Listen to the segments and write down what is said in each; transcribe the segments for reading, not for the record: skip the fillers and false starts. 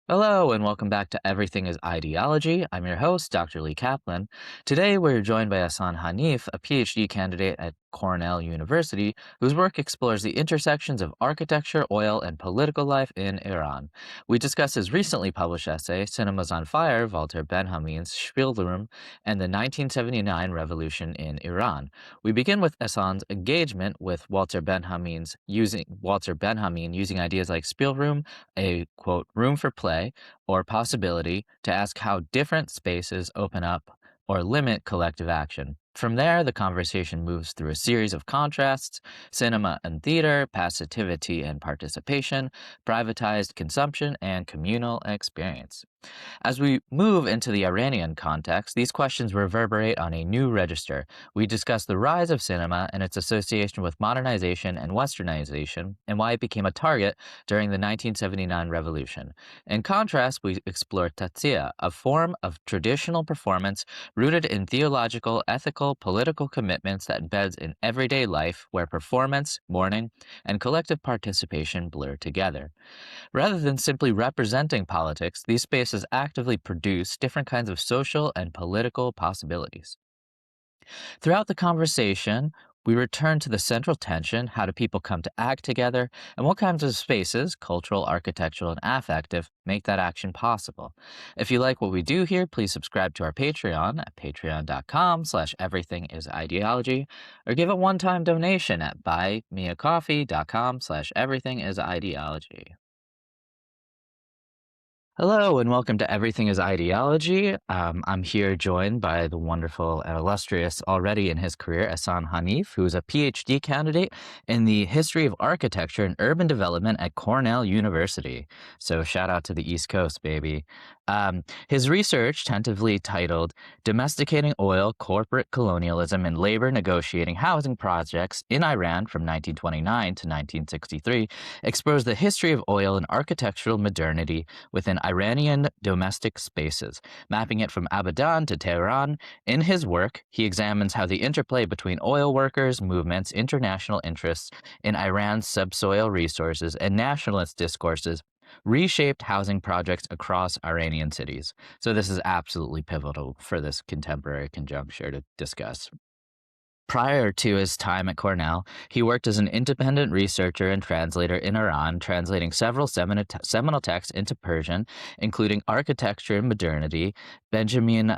Hello, and welcome back to Everything is Ideology. I'm your host, Dr. Lee Caplan. Today, we're joined by Ehsan Hanif, a PhD candidate at Cornell University, whose work explores the intersections of architecture, oil, and political life in Iran. We discuss his recently published essay, Cinemas on Fire, Walter Benjamin's Spielraum, and the 1979 Revolution in Iran. We begin with Ehsan's engagement with Walter Benjamin using ideas like Spielraum, a quote, room for play or possibility, to ask how different spaces open up or limit collective action. From there, the conversation moves through a series of contrasts: cinema and theater, passivity and participation, privatized consumption, and communal experience. As we move into the Iranian context, these questions reverberate on a new register. We discuss the rise of cinema and its association with modernization and Westernization, and why it became a target during the 1979 revolution. In contrast, we explore tatsiya, a form of traditional performance rooted in theological, ethical, political commitments that embeds in everyday life, where performance, mourning, and collective participation blur together. Rather than simply representing politics, these spaces actively produce different kinds of social and political possibilities. Throughout the conversation, we return to the central tension: how do people come to act together, and what kinds of spaces, cultural, architectural, and affective, make that action possible. If you like what we do here, please subscribe to our Patreon at patreon.com/everythingisideology, or give a one-time donation at buymeacoffee.com/everythingisideology. Hello, and welcome to Everything is Ideology. I'm here joined by the wonderful and illustrious already in his career, Ehsan Hanif, who is a PhD candidate in the history of architecture and urban development at Cornell University. So, shout out to the East Coast, baby. His research, tentatively titled Domesticating Oil, Corporate Colonialism, and Labor Negotiating Housing Projects in Iran from 1929 to 1963, explores the history of oil and architectural modernity within Iranian domestic spaces, mapping it from Abadan to Tehran. In his work, he examines how the interplay between oil workers' movements, international interests in Iran's subsoil resources, and nationalist discourses reshaped housing projects across Iranian cities. So this is absolutely pivotal for this contemporary conjuncture to discuss. Prior to his time at Cornell, he worked as an independent researcher and translator in Iran, translating several seminal texts into Persian, including Architecture and Modernity, Benjamin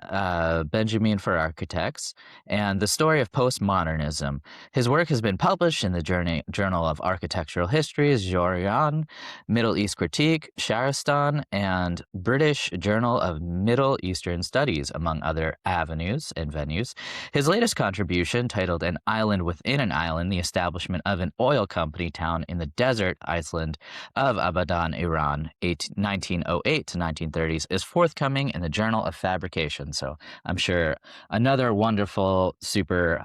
for Architects, and The Story of Postmodernism. His work has been published in the Journal of Architectural History, Jorian, Middle East Critique, Shahrastan, and British Journal of Middle Eastern Studies, among other avenues and venues. His latest contribution, titled An Island Within an Island: The Establishment of an Oil Company Town in the Desert Island of Abadan, Iran, 1908 to 1930s, is forthcoming in the Journal of Fabrication. So I'm sure another wonderful, super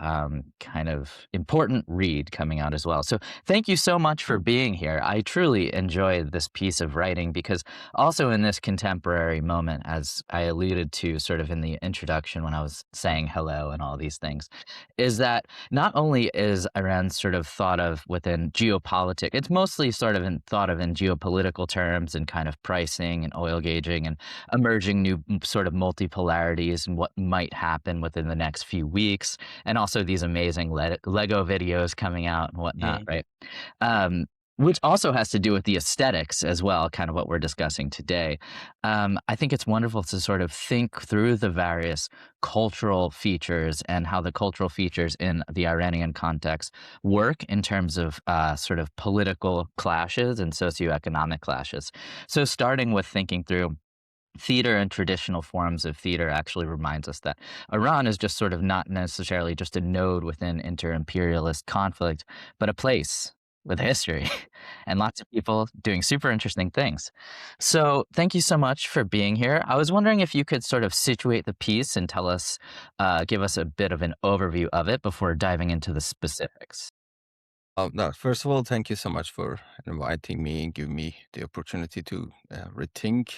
kind of important read coming out as well. So thank you so much for being here. I truly enjoy this piece of writing because also in this contemporary moment, as I alluded to sort of in the introduction when I was saying hello and all these things, is that not only is Iran sort of thought of within geopolitics, it's mostly sort of thought of in geopolitical terms and kind of pricing and oil gauging and emerging new sort of multipolarities and what might happen within the next few weeks, and also these amazing Lego videos coming out and whatnot, Yeah. right? Which also has to do with the aesthetics as well, kind of what we're discussing today. I think it's wonderful to sort of think through the various cultural features and how the cultural features in the Iranian context work in terms of sort of political clashes and socioeconomic clashes. So starting with thinking through theater and traditional forms of theater actually reminds us that Iran is just sort of not necessarily just a node within inter-imperialist conflict, but a place with a history and lots of people doing super interesting things. So thank you so much for being here. I was wondering if you could sort of situate the piece and give us a bit of an overview of it before diving into the specifics. No, first of all, thank you so much for inviting me and giving me the opportunity to rethink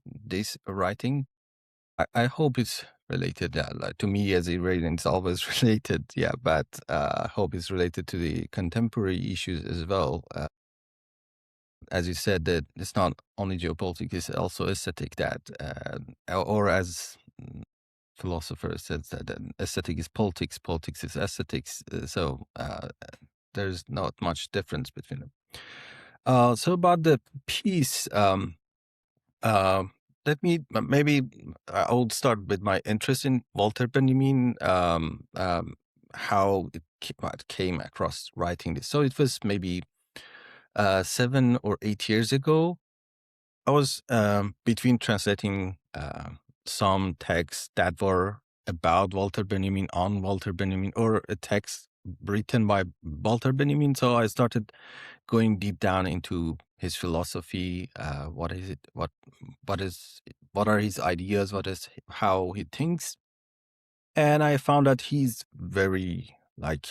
this writing. I hope it's related. Like, to me, as a writer, it's always related. Yeah, but I hope it's related to the contemporary issues as well. as you said, that it's not only geopolitics, it's also aesthetic that, or as philosophers says that aesthetic is politics, politics is aesthetics. There's not much difference between them. So about the piece, uh, let me maybe I will start with my interest in Walter Benjamin, how it came across writing this. So it was maybe 7 or 8 years ago. I was between translating some texts that were about Walter Benjamin, on Walter Benjamin, or a text written by Walter Benjamin. So I started going deep down into his philosophy. What is it? What is? What are his ideas? What is how he thinks? And I found that he's very like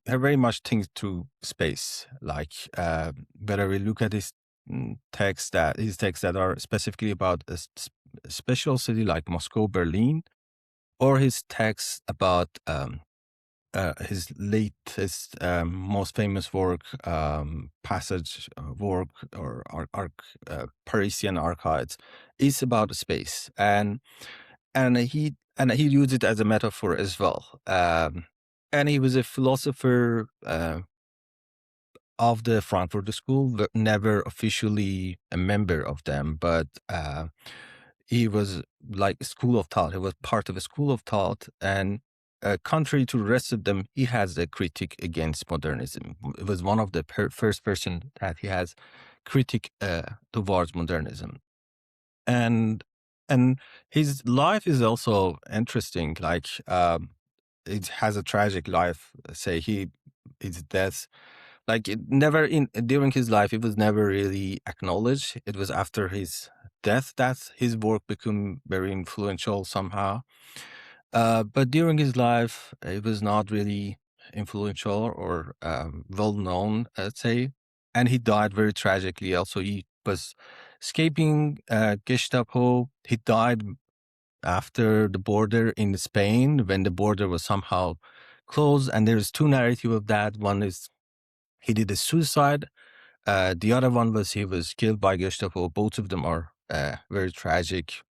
very much thinks through space. Like whether we look at his texts that are specifically about a special city like Moscow, Berlin, or his texts about his latest, most famous work, passage work or Parisian Archives, is about space, and he used it as a metaphor as well. And he was a philosopher of the Frankfurt School, but never officially a member of them, but he was like a school of thought. He was part of a school of thought, and contrary to the rest of them, he has a critique against modernism. It was one of the first person that he has critique towards modernism, and and his life is also interesting. Like it has a tragic life. Say his death, like it never in during his life, it was never really acknowledged. It was after his death that his work became very influential somehow. But during his life, it was not really influential or well known, let's say. And he died very tragically. Also, he was escaping Gestapo. He died after the border in Spain when the border was somehow closed. And there's two narratives of that. One is he did a suicide. The other one was he was killed by Gestapo. Both of them are very tragic.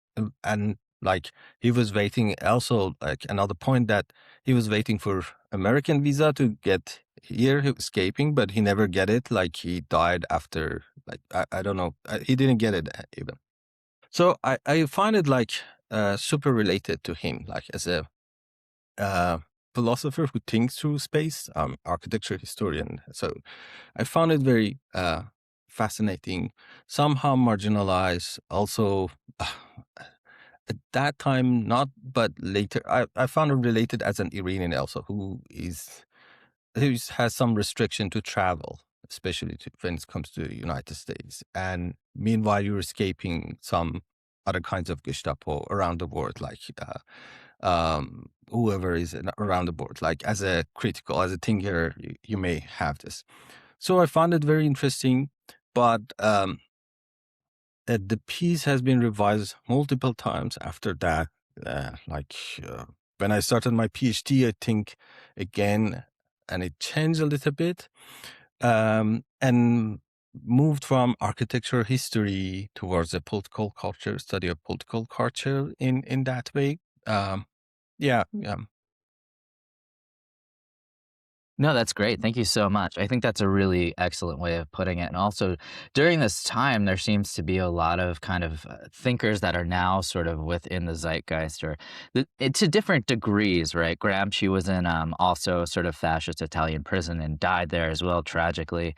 And like he was waiting also, like another point that he was waiting for American visa to get here, escaping, but he never get it. Like he died after, like, I don't know. He didn't get it even. So I find it like super related to him, like as a uh, philosopher who thinks through space, architecture historian. So I found it very fascinating, somehow marginalized. Also, at that time, not, but later, I found it related as an Iranian also, who has some restriction to travel, especially when it comes to the United States. And meanwhile, you're escaping some other kinds of Gestapo around the world, like whoever is around the board, like as a critical, as a thinker, you may have this. So I found it very interesting, but the piece has been revised multiple times after that. Like when I started my PhD, I think again, and it changed a little bit, and moved from architecture history towards a political culture, study of political culture in that way. Yeah, yeah. No, that's great. Thank you so much. I think that's a really excellent way of putting it. And also, during this time, there seems to be a lot of kind of thinkers that are now sort of within the zeitgeist, or to different degrees, right? Gramsci was in also sort of fascist Italian prison and died there as well, tragically.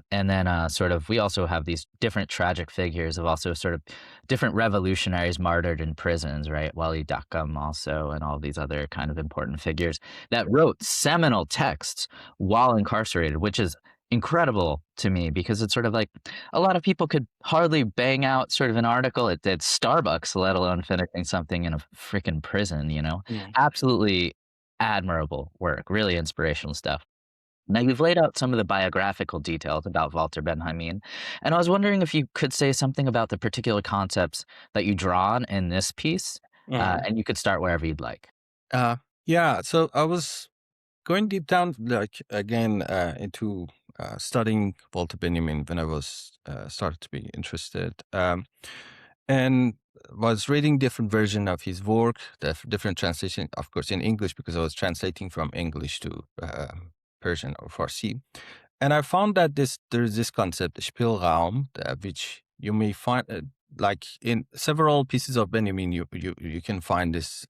And then, sort of, we also have these different tragic figures of also sort of different revolutionaries martyred in prisons, right? Wali Dakam also, and all these other kind of important figures that wrote seminal texts while incarcerated, which is incredible to me because it's sort of like a lot of people could hardly bang out sort of an article at Starbucks, let alone finishing something in a freaking prison, you know? Mm. Absolutely admirable work, really inspirational stuff. Now, you've laid out some of the biographical details about Walter Benjamin, and I was wondering if you could say something about the particular concepts that you draw on in this piece, Mm. and you could start wherever you'd like. Uh, yeah, so I was going deep down, like again, into studying Walter Benjamin when I was started to be interested, and was reading different version of his work, the different translation, of course, in English because I was translating from English to Persian or Farsi, and I found that there's this concept, Spielraum, which you may find. Like in several pieces of Benjamin, you can find this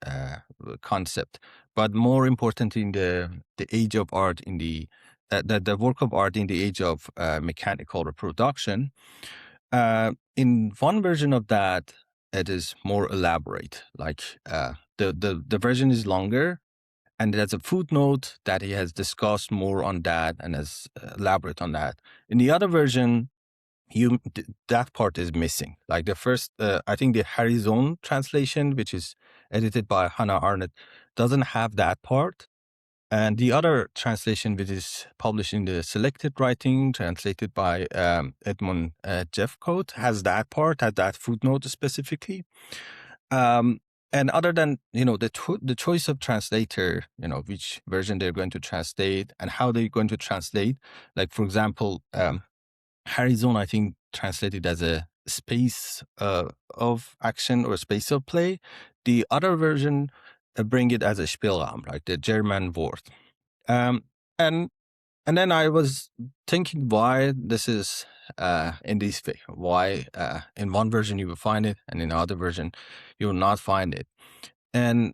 concept, but more important in the age of art, in the work of art in the age of mechanical reproduction. In one version of that, it is more elaborate. Like the version is longer, and there's a footnote that he has discussed more on that and has elaborate on that. In the other version, that part is missing. Like the first, I think the Harry translation, which is edited by Hannah Arnett, doesn't have that part. And the other translation, which is published in the Selected Writing, translated by Edmund Jeffcoat, has that part, has that footnote specifically. And other than the choice of translator, which version they're going to translate and how they're going to translate. Like for example, Harry's I think, translated as a space of action or space of play. The other version bring it as a Spielraum, like the German word. Um, and and then I was thinking why this is in this way. Why in one version you will find it, and in the other version you will not find it. And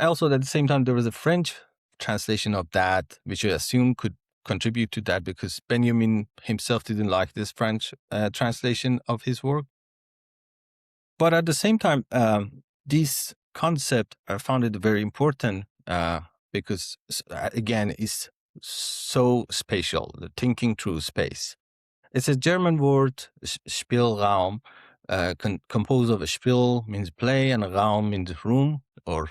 also at the same time there was a French translation of that, which I assume could contribute to that because Benjamin himself didn't like this French translation of his work. But at the same time, this concept I found it very important because again, it's so spatial, the thinking through space. It's a German word, Spielraum, composed of a Spiel means play and Raum means room or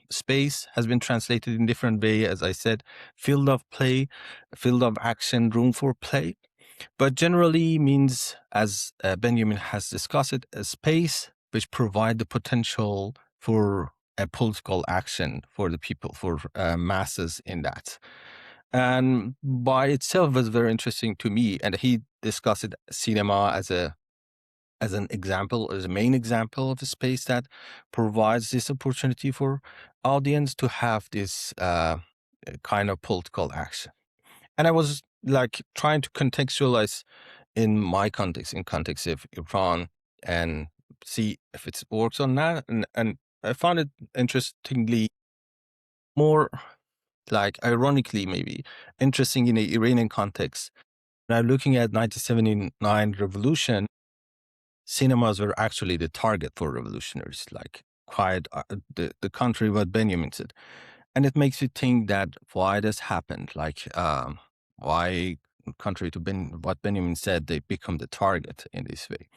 space, has been translated in different way, as I said, field of play, field of action, room for play. But generally means, as Benjamin has discussed it, a space which provide the potential for a political action for the people, for masses in that. And by itself was very interesting to me. And he discussed it, cinema as an example, as a main example of a space that provides this opportunity for audience to have this kind of political action. And I was like trying to contextualize in my context, in context of Iran, and see if it works on that. And I found it interestingly more, like ironically maybe, interesting in the Iranian context. Now looking at 1979 revolution, cinemas were actually the target for revolutionaries, like quite the country what Benjamin said. And it makes you think that why this happened, like why, contrary to what Benjamin said, they become the target in this way.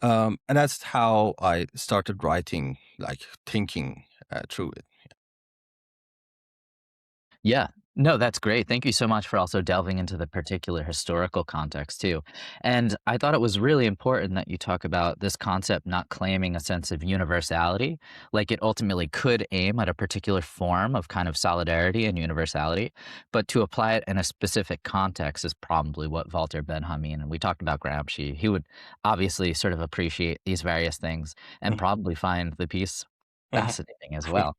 And that's how I started writing, like thinking through it. Yeah. No, that's great. Thank you so much for also delving into the particular historical context too. And I thought it was really important that you talk about this concept not claiming a sense of universality, like it ultimately could aim at a particular form of kind of solidarity and universality, but to apply it in a specific context is probably what Walter Benjamin, and we talked about Gramsci, he would obviously sort of appreciate these various things and Mhm, probably find the piece mhm. fascinating as well.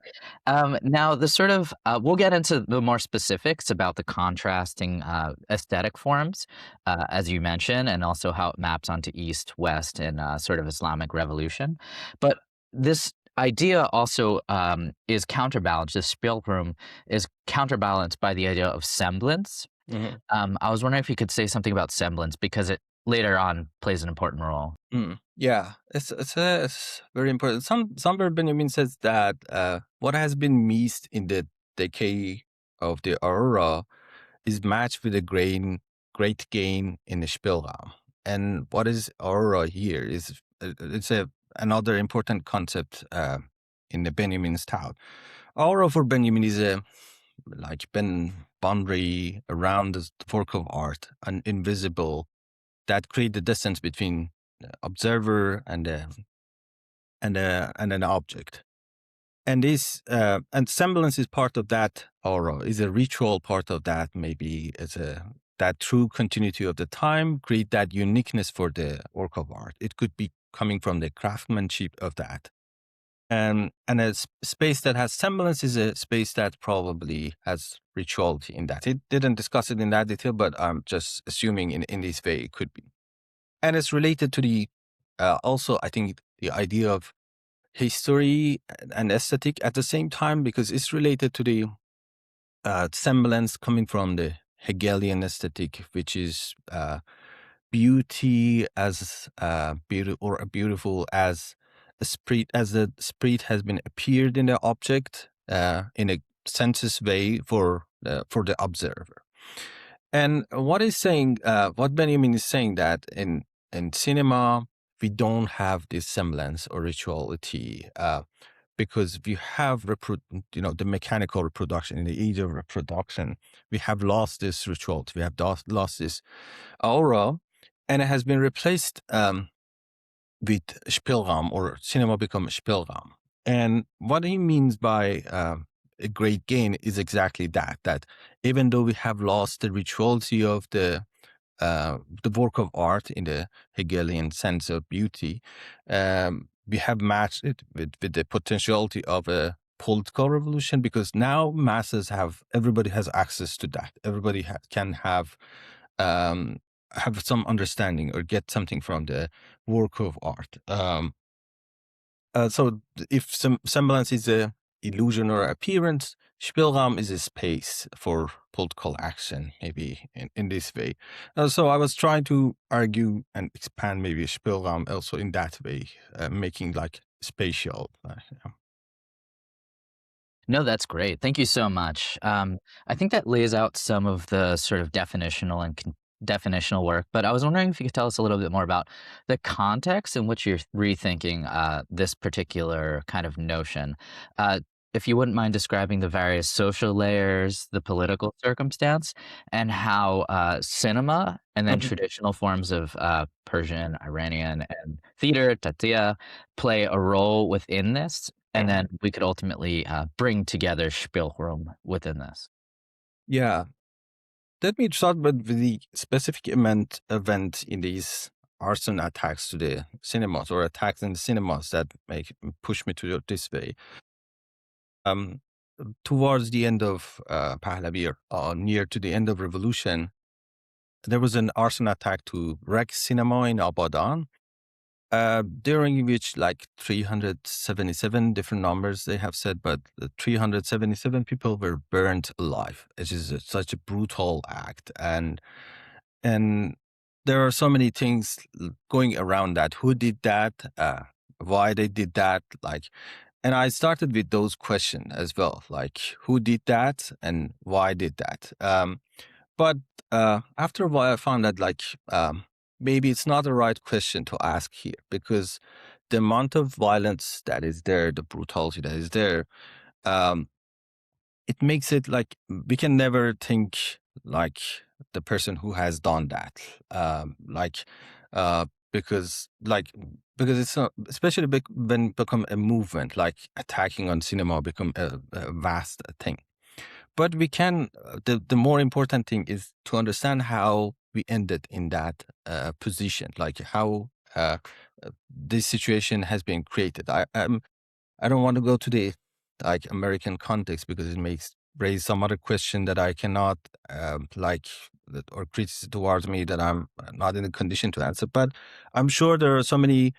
Now, the sort of we'll get into the more specifics about the contrasting aesthetic forms, as you mentioned, and also how it maps onto East, West, and sort of Islamic revolution. But this idea also is counterbalanced. This Spielraum is counterbalanced by the idea of semblance. Mhm. I was wondering if you could say something about semblance because it later on plays an important role. Yeah, it's very important. Somewhere Benjamin says that what has been missed in the decay of the aurora is matched with a great gain in the Spielraum. And what is aurora here is it's another important concept in the Benjamin's thought. Aurora for Benjamin is a like boundary around the work of art, an invisible that create the distance between the observer and an object. And this and semblance is part of that, or is a ritual part of that. Maybe it's a that true continuity of the time create that uniqueness for the work of art. It could be coming from the craftsmanship of that. And a space that has semblance is a space that probably has rituality in that. It didn't discuss it in that detail, but I'm just assuming in this way it could be. And it's related to the also, I think, the idea of history and aesthetic at the same time, because it's related to the semblance coming from the Hegelian aesthetic, which is beauty as beautiful as a spirit, as the spirit has been appeared in the object in a sensuous way for the observer. And what Benjamin is saying that in cinema we don't have this semblance or rituality because we have the mechanical reproduction. In the age of reproduction, we have lost this ritual. We have lost this aura, and it has been replaced with Spielraum, or cinema become Spielraum. And what he means by a great gain is exactly that even though we have lost the rituality of the work of art in the Hegelian sense of beauty, we have matched it with the potentiality of a political revolution, because now everybody has access to that. Everybody can have some understanding or get something from the work of art. So if some semblance is a illusion or appearance, Spielraum is a space for political action, maybe in this way. So I was trying to argue and expand maybe Spielraum also in that way, making like spatial. Yeah. No, that's great. Thank you so much. I think that lays out some of the sort of definitional and definitional work, but I was wondering if you could tell us a little bit more about the context in which you're rethinking this particular kind of notion. Uh, if you wouldn't mind describing the various social layers, the political circumstance, and how cinema and then Um, traditional forms of Persian, Iranian, and theater, tatia, play a role within this, and then we could ultimately bring together Spielraum within this. yeah. Let me start with the specific event in these arson attacks to the cinemas, or attacks in the cinemas that push me to this way. Um, Towards the end of Pahlavi, or near to the end of revolution, there was an arson attack to Rex Cinema in Abadan, during which like 377 different numbers they have said, but the 377 people were burned alive. It is such a brutal act, and there are so many things going around that. Who did that? Why they did that? Like, and I started with those questions as well, like who did that and why did that. But after a while, I found that maybe it's not the right question to ask here, because the amount of violence that is there, the brutality that is there, um, it makes it like we can never think like the person who has done that, like uh, because like because it's not, especially when become a movement, like attacking on cinema become a vast thing. But we can the more important thing is to understand how we ended in that position, like how this situation has been created. I don't want to go to the like American context, because it makes raise some other question that I cannot or criticism towards me that I'm not in a condition to answer. But I'm sure there are so many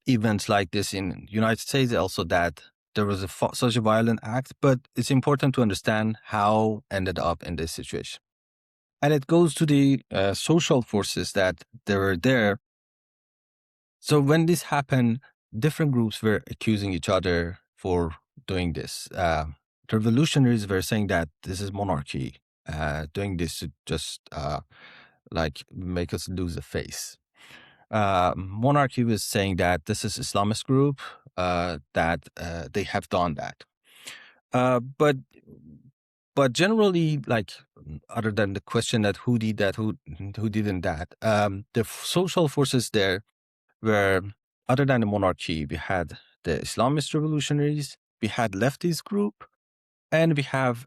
events like this in United States also, that there was such a violent act. But it's important to understand how ended up in this situation, and it goes to the social forces that they were there. So when this happened, different groups were accusing each other for doing this. The revolutionaries were saying that this is monarchy, doing this to just like make us lose a face. Monarchy was saying that this is Islamist group, that they have done that. Uh, but but generally, like other than the question that who did that, who didn't that, the social forces there where, other than the monarchy, we had the Islamist revolutionaries, we had leftist group, and we have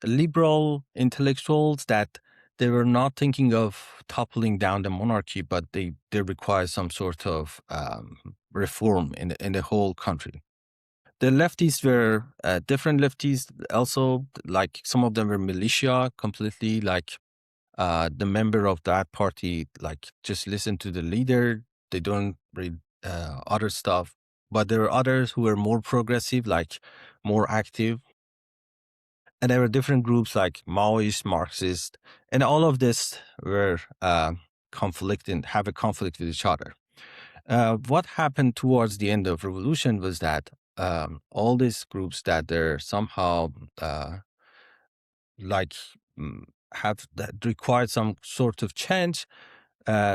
liberal intellectuals that they were not thinking of toppling down the monarchy, but they require some sort of reform in the whole country. The lefties were different lefties. Also, like some of them were militia completely. Like the member of that party, like just listen to the leader. They don't read other stuff. But there were others who were more progressive, like more active. And there were different groups like Maoist, Marxist, and all of this were conflicting, have a conflict with each other. What happened towards the end of revolution was that all these groups that they're somehow uh, like mm, have that required some sort of change,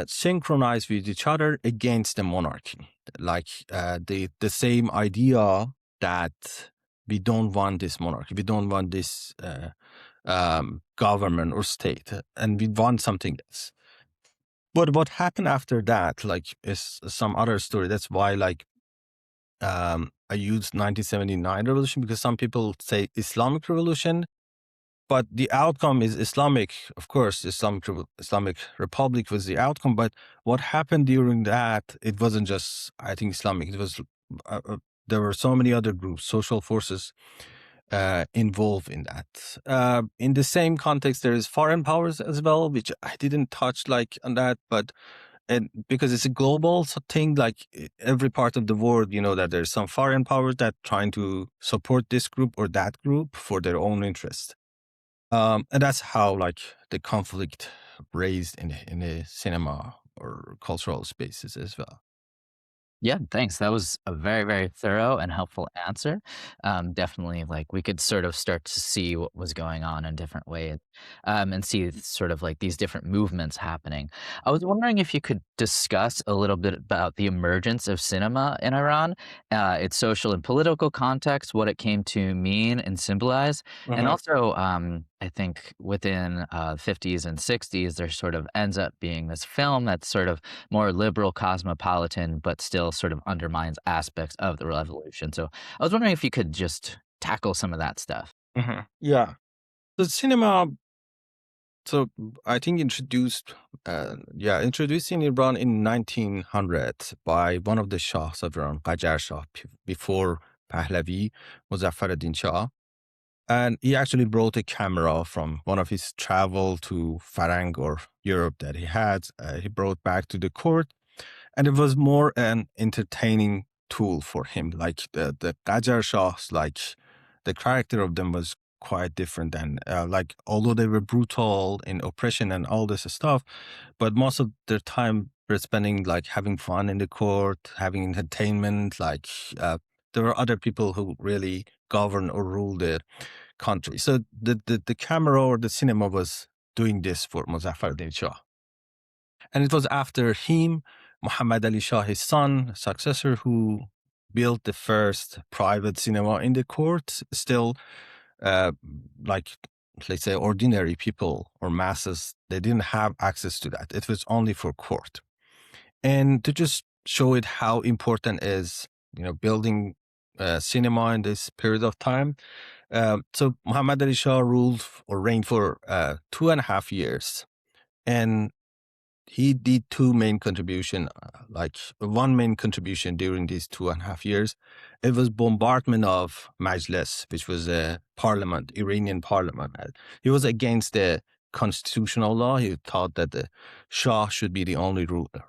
synchronize with each other against the monarchy. Like the same idea that we don't want this monarchy, we don't want this government or state, and we want something else. But what happened after that, like, is some other story. That's why, like, I used 1979 revolution because some people say Islamic revolution, but the outcome is Islamic. Of course, Islamic Republic was the outcome. But what happened during that, it wasn't just, I think, Islamic. It was there were so many other groups, social forces involved in that. In the same context, there is foreign powers as well, which I didn't touch like on that, but and because it's a global thing, like every part of the world, you know that there's some foreign powers that trying to support this group or that group for their own interest. And that's how like the conflict raised in the cinema or cultural spaces as well. Yeah, thanks. That was a very, very thorough and helpful answer. Definitely, like we could sort of start to see what was going on in different ways, and see sort of like these different movements happening. I was wondering if you could discuss a little bit about the emergence of cinema in Iran, its social and political context, what it came to mean and symbolize, and Mhm. also, I think within 50s and 60s, there sort of ends up being this film that's sort of more liberal, cosmopolitan, but still sort of undermines aspects of the revolution. So I was wondering if you could just tackle some of that stuff. Yeah. The cinema, so I think introduced in Iran in 1900 by one of the Shahs of Iran, Qajar Shah, before Pahlavi, Muzaffar Shah. And he actually brought a camera from one of his travel to Farang or Europe that he had. He brought back to the court, and it was more an entertaining tool for him. Like the Qajar Shahs, like the character of them was quite different than like although they were brutal in oppression and all this stuff, but most of their time were spending like having fun in the court, having entertainment. Like there were other people who really govern or rule the country. So the camera or the cinema was doing this for Muzaffar Shah. And it was after him, Muhammad Ali Shah, his son, successor, who built the first private cinema in the court. Still, uh, like, let's say, ordinary people or masses, they didn't have access to that. It was only for court. And to just show it how important is, building cinema in this period of time. So Muhammad Ali Shah ruled or reigned for 2.5 years. And he did two main contribution, like one main contribution during these 2.5 years. It was bombardment of Majlis, which was a parliament, Iranian parliament. He was against the constitutional law. He thought that the Shah should be the only ruler.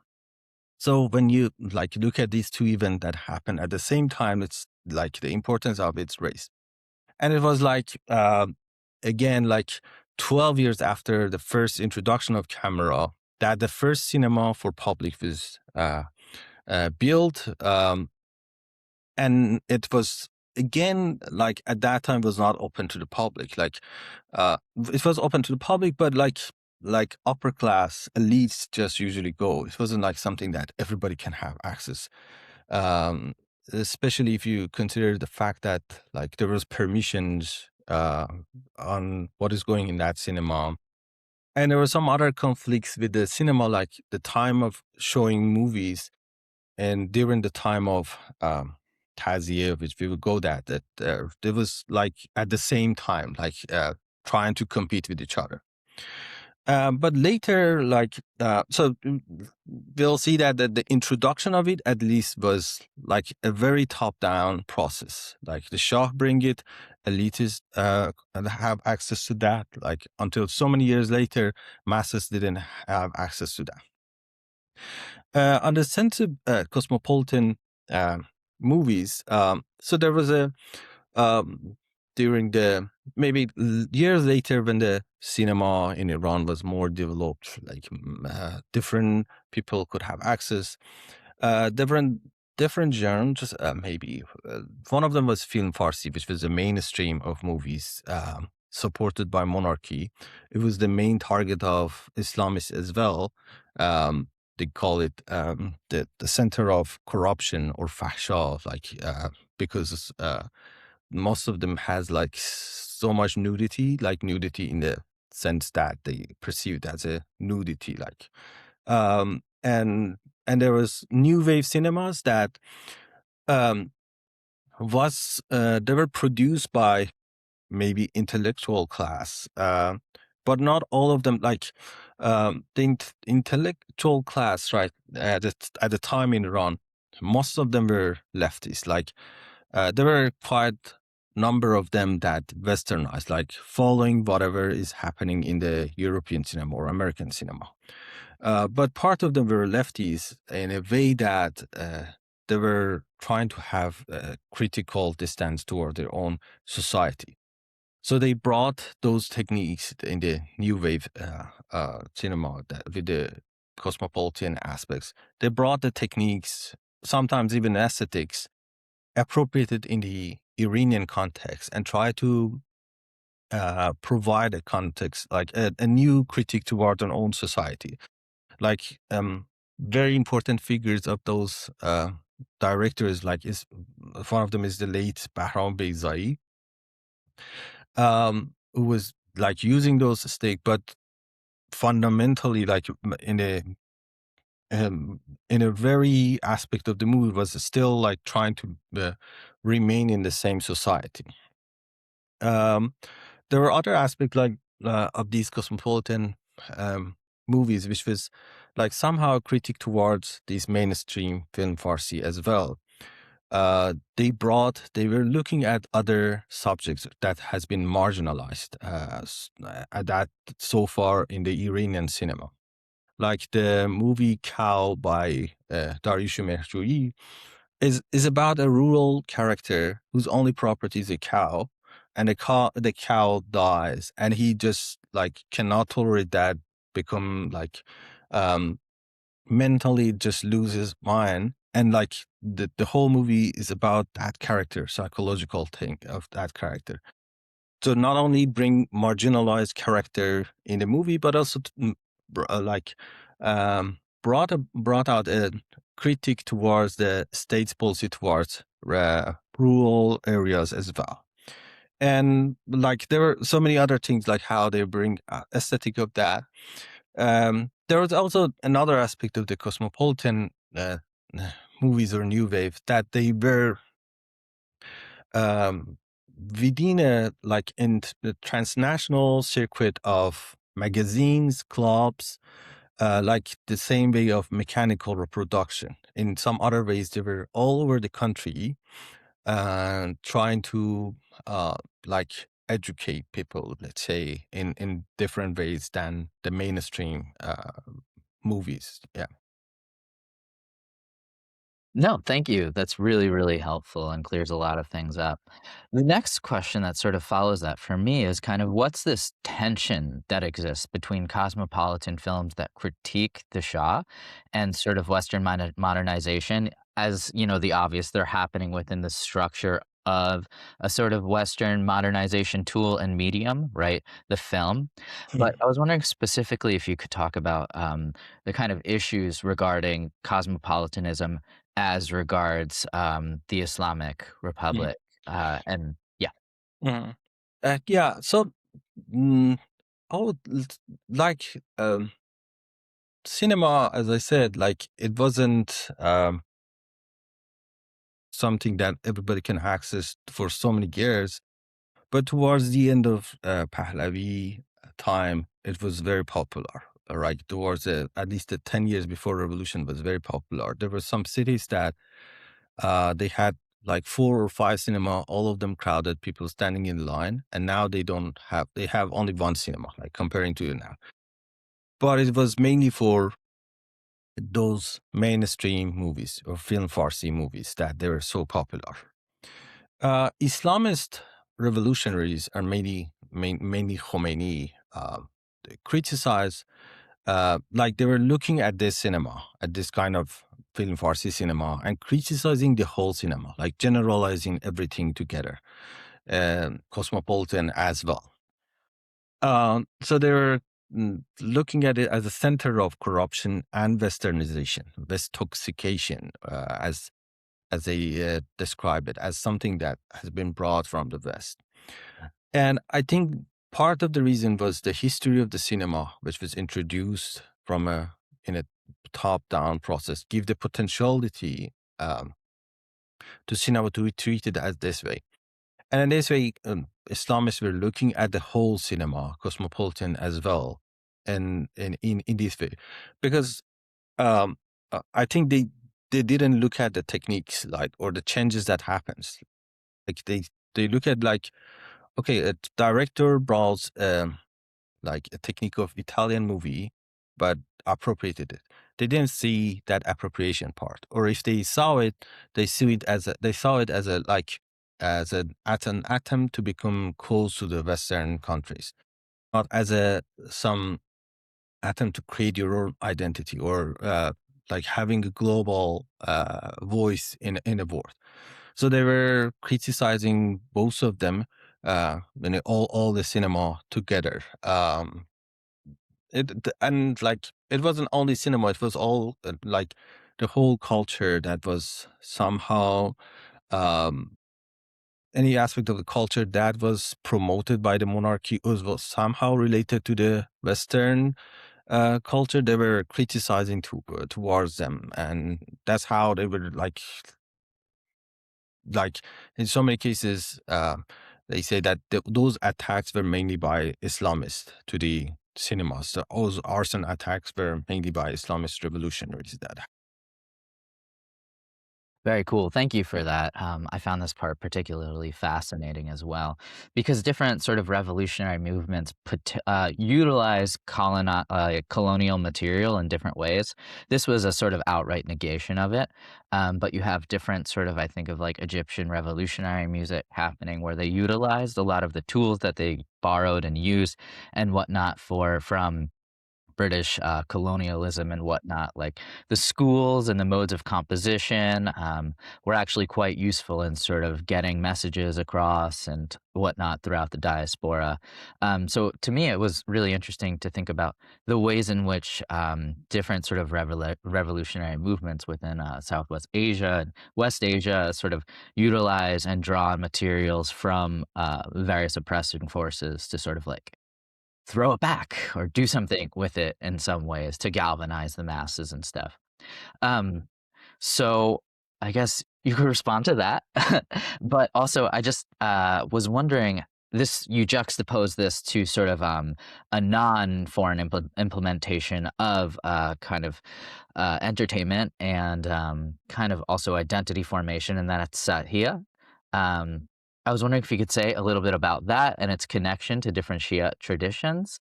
So when you like look at these two events that happen at the same time, it's like the importance of its race. And it was like, again, like 12 years after the first introduction of camera, that the first cinema for public was built. And it was, again, like at that time was not open to the public. Like it was open to the public, but like upper class elites just usually go. It wasn't like something that everybody can have access, um, especially if you consider the fact that like there was permissions on what is going in that cinema. And there were some other conflicts with the cinema, like the time of showing movies and during the time of Taziyev, which we would go that it was like at the same time, like trying to compete with each other. But later, we'll see that the introduction of it at least was like a very top-down process. Like the Shah bring it, elitists have access to that. Like until so many years later, masses didn't have access to that. On the sense of cosmopolitan um, movies, so there was a um, during the maybe years later when the cinema in Iran was more developed, like different people could have access, different genres. Maybe one of them was film Farsi, which was the mainstream of movies supported by monarchy. It was the main target of Islamists as well. They call it the center of corruption or fahsha, because most of them has like so much nudity, like nudity in the sense that they perceive it as a nudity, like um and and there was new wave cinemas that um was they were produced by maybe intellectual class, but not all of them. Like intellectual class, right? At the time in Iran, most of them were leftists. Like there were quite number of them that westernized, like following whatever is happening in the European cinema or American cinema. But part of them were lefties in a way that they were trying to have a critical distance toward their own society. So they brought those techniques in the new wave cinema with the cosmopolitan aspects. They brought the techniques, sometimes even aesthetics, appropriated in the Iranian context and try to provide a context, like a new critique toward our own society. Like very important figures of those directors, like is one of them is the late Bahram Beyzai, who was like using those stake, but fundamentally, like in a very aspect of the movie, was still like trying to remain in the same society. Um, there were other aspects like of these cosmopolitan um, movies, which was like somehow critic towards these mainstream film Farsi as well. They were looking at other subjects that has been marginalized that so far in the Iranian cinema, like the movie Cow by Dariush Mehjui is about a rural character whose only property is a cow, and the cow dies, and he just like cannot tolerate that, become like um mentally just lose his mind, and like the whole movie is about that character, psychological thing of that character. So not only bring marginalized character in the movie, but also like brought out a critique towards the state's policy towards rural areas as well. And like there were so many other things, like how they bring aesthetic of that. There was also another aspect of the cosmopolitan movies or new wave, that they were um, within a like in the transnational circuit of magazines, clubs, like the same way of mechanical reproduction. In some other ways, they were all over the country trying to uh, like educate people, let's say, in different ways than the mainstream movies. Yeah. No, thank you. That's really, really helpful and clears a lot of things up. The next question that sort of follows that for me is kind of what's this tension that exists between cosmopolitan films that critique the Shah and sort of Western modernization? As you know, the obvious, they're happening within the structure of a sort of Western modernization tool and medium, right? The film. But I was wondering specifically if you could talk about the kind of issues regarding cosmopolitanism as regards, the Islamic Mm. Republic, and yeah. Mm. Yeah. So, mm, I would like cinema, as I said, like it wasn't something that everybody can access for so many years. But towards the end of Pahlavi time, it was very popular. Right towards at least the 10 years before revolution was very popular. There were some cities that they had like 4 or 5 cinema, all of them crowded, people standing in line, and now they don't have. They have only one cinema, like comparing to now. But it was mainly for those mainstream movies or film Farsi movies that they were so popular. Islamist revolutionaries are mainly Khomeini. They criticize, like they were looking at this cinema, at this kind of film Farsi cinema, and criticizing the whole cinema, like generalizing everything together, cosmopolitan as well. So they were looking at it as a center of corruption and Westernization, Westoxication, as they describe it, as something that has been brought from the West. And I think part of the reason was the history of the cinema, which was introduced from in a top-down process, give the potentiality to cinema to be treated as this way. And in this way, Islamists were looking at the whole cinema, cosmopolitan as well, and in this way, because I think they didn't look at the techniques like or the changes that happens. Like they look at like, okay, a director brought like a technique of Italian movie, but appropriated it. They didn't see that appropriation part, or if they saw it, they saw it as a like as an attempt to become close to the Western countries, not as a some attempt to create your own identity or like having a global voice in a world. So they were criticizing both of them, all the cinema together. And like it wasn't only cinema; it was all like the whole culture that was somehow um, any aspect of the culture that was promoted by the monarchy was somehow related to the Western culture. They were criticizing towards them, and that's how they were like in so many cases. They say that those attacks were mainly by Islamists to the cinemas. Those arson attacks were mainly by Islamist revolutionaries. That Very cool. Thank you for that. I found this part particularly fascinating as well, because different sort of revolutionary movements utilize colonial material in different ways. This was a sort of outright negation of it, but you have different sort of, I think of like Egyptian revolutionary music happening where they utilized a lot of the tools that they borrowed and used and whatnot from British colonialism and whatnot. Like the schools and the modes of composition were actually quite useful in sort of getting messages across and whatnot throughout the diaspora. So to me, it was really interesting to think about the ways in which different sort of revolutionary movements within Southwest Asia and West Asia sort of utilize and draw on materials from various oppressing forces to sort of like throw it back or do something with it in some ways to galvanize the masses and stuff. Um, so I guess you could respond to that. But also, I just was wondering this, you juxtapose this to sort of a non-foreign implementation of kind of entertainment and kind of also identity formation, and that's Satya. Um, I was wondering if you could say a little bit about that and its connection to different Shia traditions.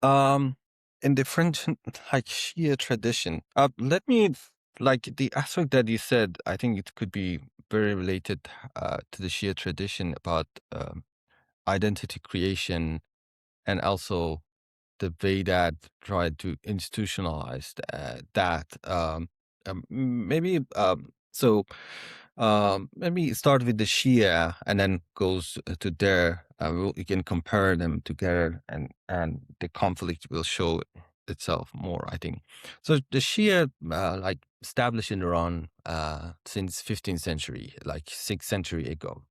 um, in different like Shia tradition. Let me like the aspect that you said. I think it could be very related to the Shia tradition about identity creation and also the way that tried to institutionalize that. Maybe so. Maybe start with the Shia and then goes to there. We can compare them together, and the conflict will show itself more. I think so. The Shia, like established in Iran since 15th century, like 6th century ago.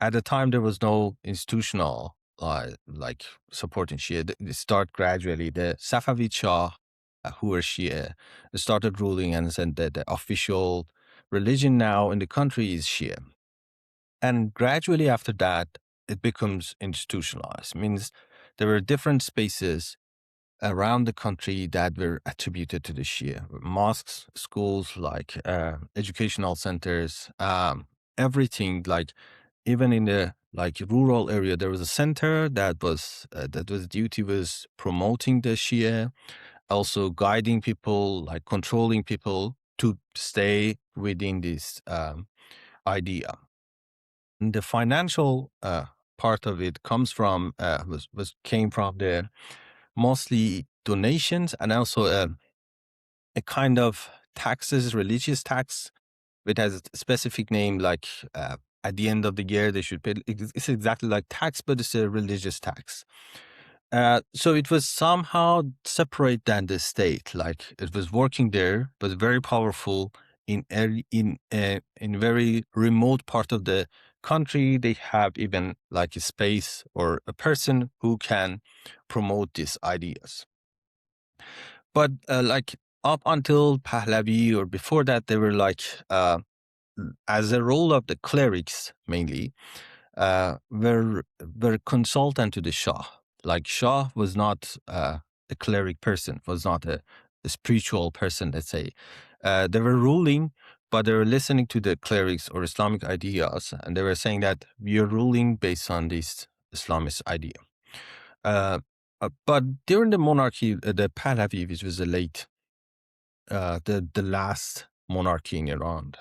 At the time, there was no institutional like supporting Shia. They start gradually. The Safavid Shah, who were Shia, started ruling, and then the official religion now in the country is Shia. And gradually after that, it becomes institutionalized. Means there were different spaces around the country that were attributed to the Shia. Mosques, schools, like educational centers, everything. Like even in the like rural area, there was a center that was duty was promoting the Shia, also guiding people, like controlling people to stay within this idea. And the financial part of it comes from was came from the mostly donations and also a kind of taxes, religious tax, which has a specific name. Like at the end of the year, they should pay. It's exactly like tax, but it's a religious tax. So it was somehow separate than the state. Like it was working there, but very powerful in very remote part of the country. They have even like a space or a person who can promote these ideas. But like up until Pahlavi or before that, they were like as a role of the clerics mainly were consultant to the Shah. Like Shah was not a cleric person, was not a spiritual person, let's say. They were ruling, but they were listening to the clerics or Islamic ideas, and they were saying that we are ruling based on this Islamist idea. But during the monarchy, the Pahlavi, which was the last monarchy in Iran,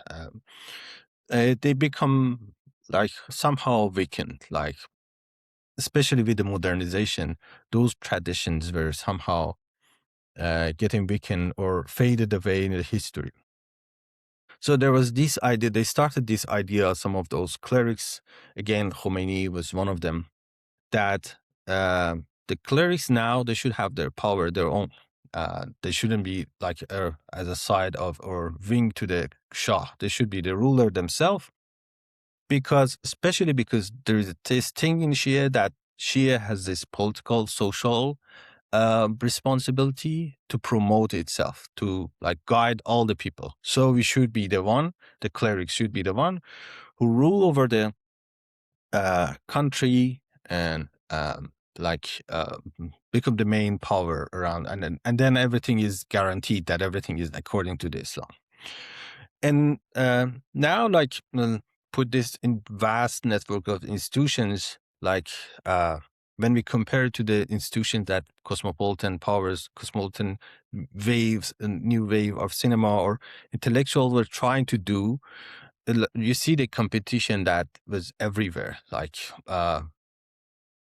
they become like somehow weakened, like especially with the modernization, those traditions were somehow getting weakened or faded away in the history. So there was this idea, they started this idea, some of those clerics, again, Khomeini was one of them, that the clerics now, they should have their power, their own. They shouldn't be like as a side of or wing to the Shah. They should be the ruler themselves, because especially because there is this thing in Shia that Shia has this political, social responsibility to promote itself, to like guide all the people. So we should be the one, the clerics should be the one who rule over the country and become the main power around, and then everything is guaranteed that everything is according to the Islam. And now, like, put this in vast network of institutions, like when we compare to the institutions that cosmopolitan powers, cosmopolitan waves, a new wave of cinema or intellectual were trying to do, you see the competition that was everywhere. Like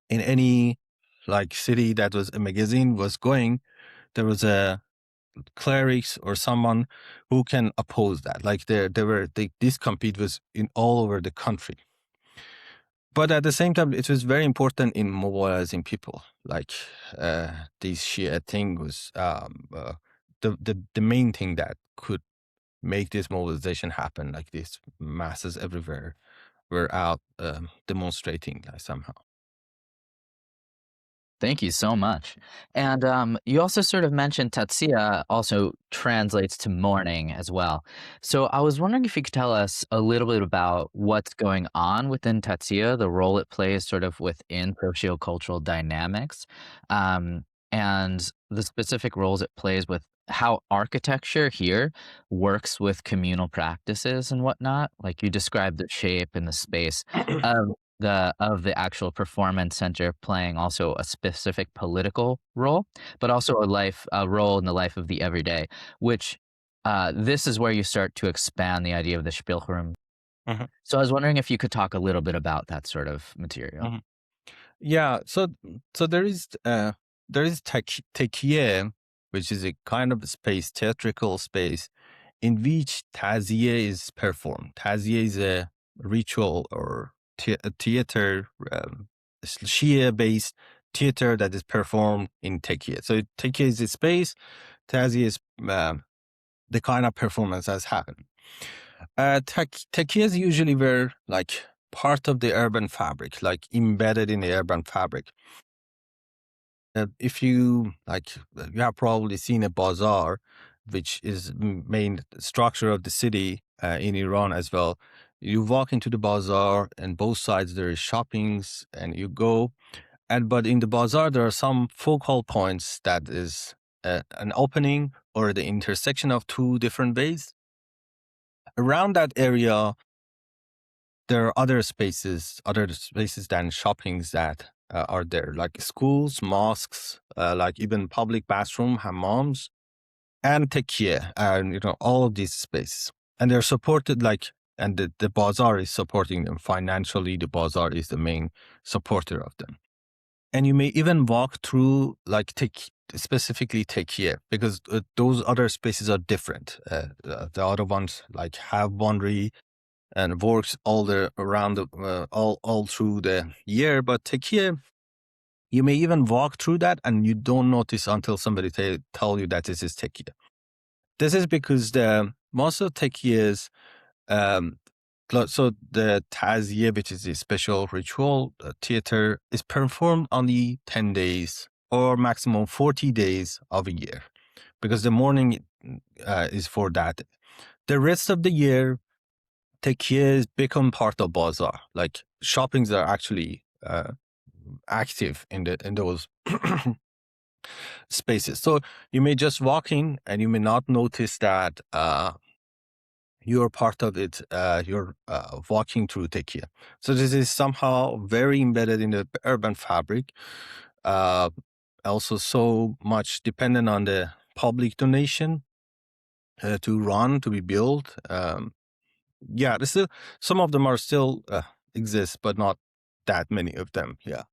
in any like city that was a magazine was going, there was a clerics or someone who can oppose that. Like this compete was in all over the country. But at the same time, it was very important in mobilizing people. Like this Shia thing was the main thing that could make this mobilization happen. Like these masses everywhere were out demonstrating like, somehow. Thank you so much. And you also sort of mentioned Tatsia also translates to mourning as well. So I was wondering if you could tell us a little bit about what's going on within Tatsia, the role it plays sort of within sociocultural dynamics, and the specific roles it plays with how architecture here works with communal practices and whatnot. Like you described the shape and the space of the actual performance center playing also a specific political role, but also a role in the life of the everyday, which this is where you start to expand the idea of the Spielraum. Mhm, So I was wondering if you could talk a little bit about that sort of material. mhm. Yeah, so there is tekiye, which is a kind of space, theatrical space, in which taziye is performed. Taziye is a ritual or a theater, Shia-based theater that is performed in tekiye. So tekiye is a space, taziye is the kind of performance that's happened. Tekiyas usually were like part of the urban fabric, like embedded in the urban fabric. If you like, you have probably seen a bazaar, which is main structure of the city. in Iran as well. You walk into the bazaar, and both sides there is shoppings, and you go. And but in the bazaar, there are some focal points that is an opening or the intersection of two different ways. Around that area, there are other spaces than shoppings that are there, like schools, mosques, like even public bathroom, hammams, and tekiye, and all of these spaces, and they're supported and the bazaar is supporting them financially. The bazaar is the main supporter of them, and you may even walk through specifically tekiye, because those other spaces are different. The other ones have boundary and works all through the year, but tekiye, you may even walk through that and you don't notice until somebody tell you that this is tekiye. This is because the most of tekiye's so the taziye, which is a special ritual theater, is performed only 10 days or maximum 40 days of a year, because the mourning is for that. The rest of the year, tekiye become part of bazaar. Like shoppings are actually active in those spaces. So you may just walk in and you may not notice that you're part of it. You're walking through tekiye. So this is somehow very embedded in the urban fabric. Also, so much dependent on the public donation to be built. Yeah, there's still some of them are still exist, but not that many of them. Yeah.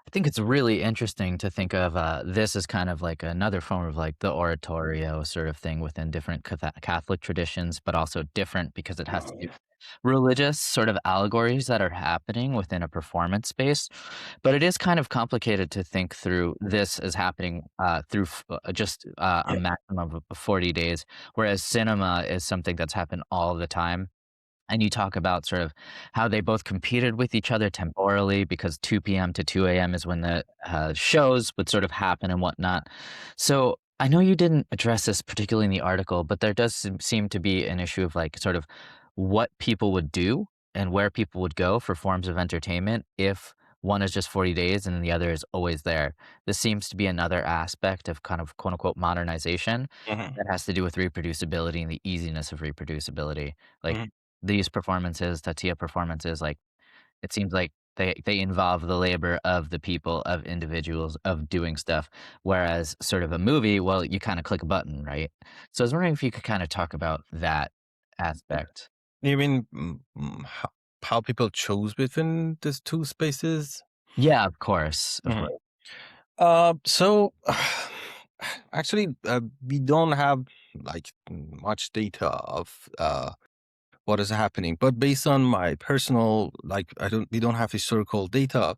I think it's really interesting to think of this as kind of like another form of like the oratorio sort of thing within different Catholic traditions, but also different because it has to do with religious sort of allegories that are happening within a performance space. But it is kind of complicated to think through this as happening through just a maximum of 40 days, whereas cinema is something that's happened all the time. And you talk about sort of how they both competed with each other temporally because 2 p.m. to 2 a.m. is when the shows would sort of happen and whatnot. So I know you didn't address this particularly in the article, but there does seem to be an issue of like sort of what people would do and where people would go for forms of entertainment if one is just 40 days and the other is always there. This seems to be another aspect of kind of quote unquote modernization Mhm, that has to do with reproducibility and the easiness of reproducibility. Like mhm. these performances, Tatia performances, like, it seems like they involve the labor of the people, of individuals, of doing stuff, whereas sort of a movie, well, you kinda click a button, right? So I was wondering if you could kinda talk about that aspect. You mean how people chose between these two spaces? Yeah, of course, of Mhm. course. So actually, we don't have much data of what is happening, but based on my personal, we don't have historical data,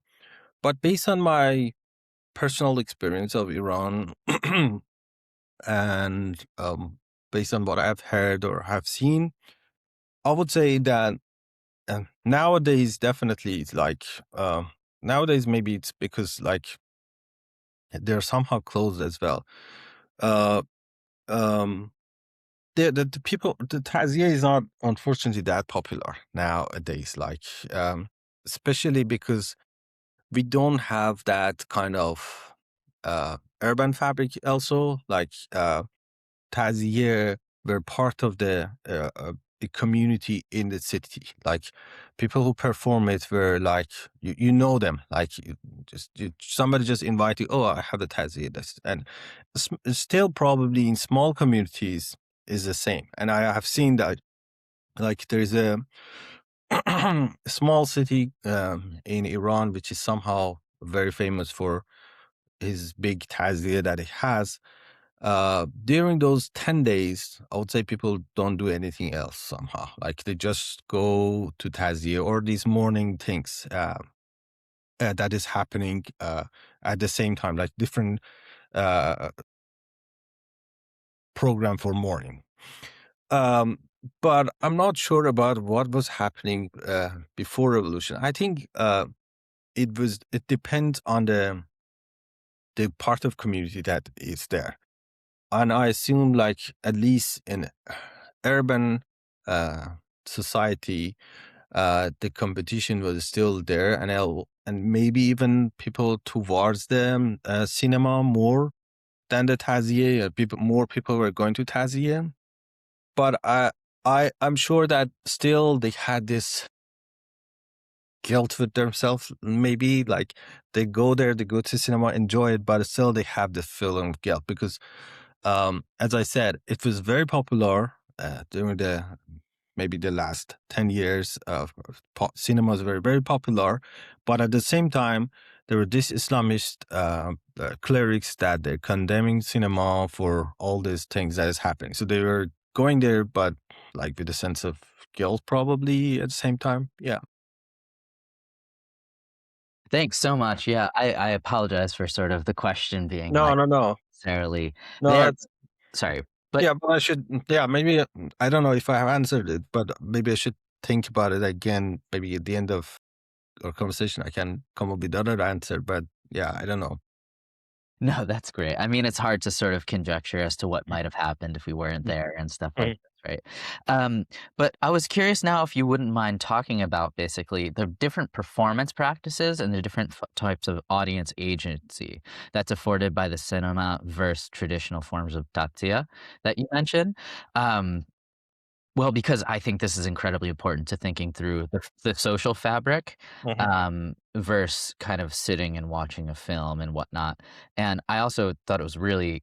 but based on my personal experience of Iran and based on what I've heard or have seen, I would say that nowadays definitely it's nowadays maybe it's because they're somehow closed as well. Uh, um, the people, the Tazia is not unfortunately that popular nowadays. Especially because we don't have that kind of urban fabric. Also, Taziye were part of the community in the city. Like people who perform it were you know them. Somebody just invite you. Oh, I have the Taziye. And still probably in small communities is the same. And I have seen that there's a small city in Iran which is somehow very famous for his big Taziye that it has. During those 10 days, I would say people don't do anything else somehow. Like they just go to Tazia or these morning things that is happening at the same time, like different uh, program for morning. Um, but I'm not sure about what was happening before revolution. I think it depends on the part of community that is there. and I assume like at least in urban society, the competition was still there, and maybe even people towards the cinema more than the Taziye. More people were going to Taziye, but I'm sure that still they had this guilt with themselves. Maybe like they go there, they go to cinema, enjoy it, but still they have the feeling of guilt because, as I said, it was very popular during the maybe the last 10 years. Cinema was very, very popular, but at the same time, there were these Islamist clerics that they're condemning cinema for all these things that is happening. So they were going there, but like with a sense of guilt, probably at the same time. Yeah. Thanks so much. Yeah, I apologize for sort of the question being No, like no, no. necessarily No, there. that's Sorry, but yeah, but I should yeah, maybe I don't know if I have answered it, but maybe I should think about it again. Maybe at the end of our conversation, I can come up with other answer. But yeah, I don't know. no, that's great. I mean, it's hard to sort of conjecture as to what might have happened if we weren't there and stuff like Mhm. this, right? But I was curious now if you wouldn't mind talking about basically the different performance practices and the different types of audience agency that's afforded by the cinema versus traditional forms of tatsia that you mentioned. Um, Well, because I think this is incredibly important to thinking through the social fabric, Mhm. versus kind of sitting and watching a film and whatnot. And I also thought it was really,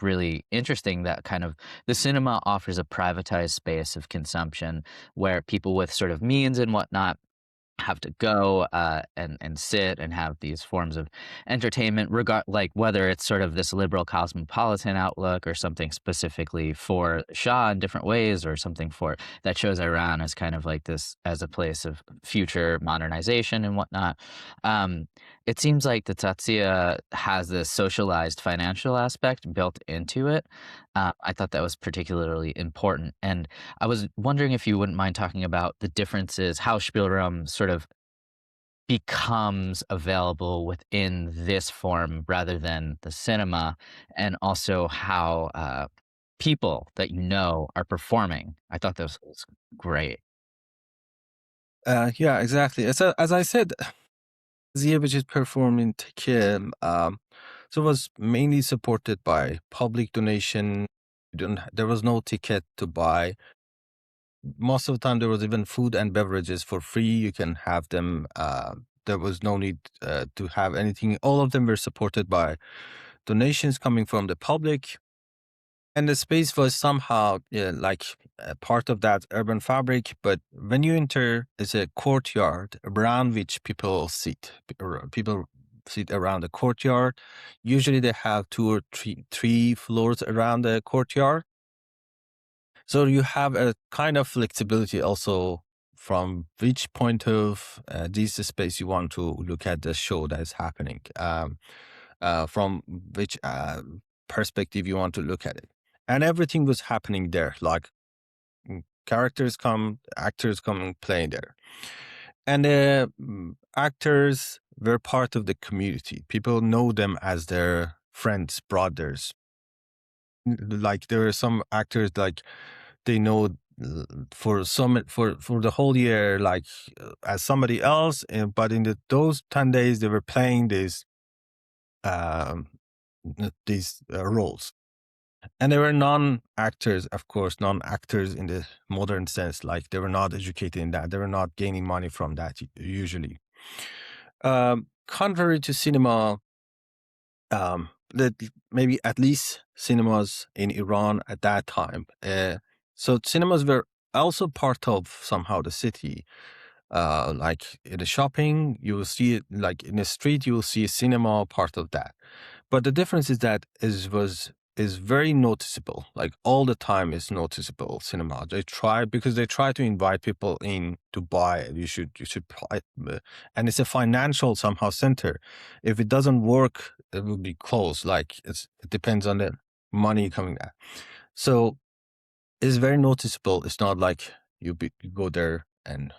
really interesting that kind of the cinema offers a privatized space of consumption where people with sort of means and whatnot have to go, and sit and have these forms of entertainment, regard like, whether it's sort of this liberal cosmopolitan outlook or something specifically for Shah in different ways or something for that shows Iran as kind of like this as a place of future modernization and whatnot. Um, it seems like the Tatsia has this socialized financial aspect built into it. I thought that was particularly important, and I was wondering if you wouldn't mind talking about the differences, how Spielraum sort of becomes available within this form rather than the cinema, and also how people that you know are performing. I thought this was great. Yeah, exactly. As I said, Zia, which is performed in Tekim, so it was mainly supported by public donation. There was no ticket to buy. Most of the time, there was even food and beverages for free. You can have them. There was no need to have anything. All of them were supported by donations coming from the public. And the space was somehow like a part of that urban fabric. But when you enter, it's a courtyard around which people sit. People sit around the courtyard. Usually they have two or three floors around the courtyard. So you have a kind of flexibility also from which point of this space you want to look at the show that is happening, from which perspective you want to look at it. And everything was happening there, like characters come, actors come and play there. And the actors were part of the community. People know them as their friends, brothers. Like there are some actors like they know for some for the whole year like as somebody else, but in those 10 days they were playing um, these roles, and they were non-actors, of course, non-actors in the modern sense, like they were not educated in that, they were not gaining money from that usually. Contrary to cinema, that maybe at least cinemas in Iran at that time. So cinemas were also part of somehow the city. Like in the shopping, you will see it. Like in the street, you will see a cinema part of that. But the difference is that is very noticeable. Like all the time is noticeable. Cinema. They try because they try to invite people in to buy it. You should, and it's a financial somehow center. If it doesn't work, it will be closed. Like it depends on the money coming out. So it's very noticeable. It's not like you go there and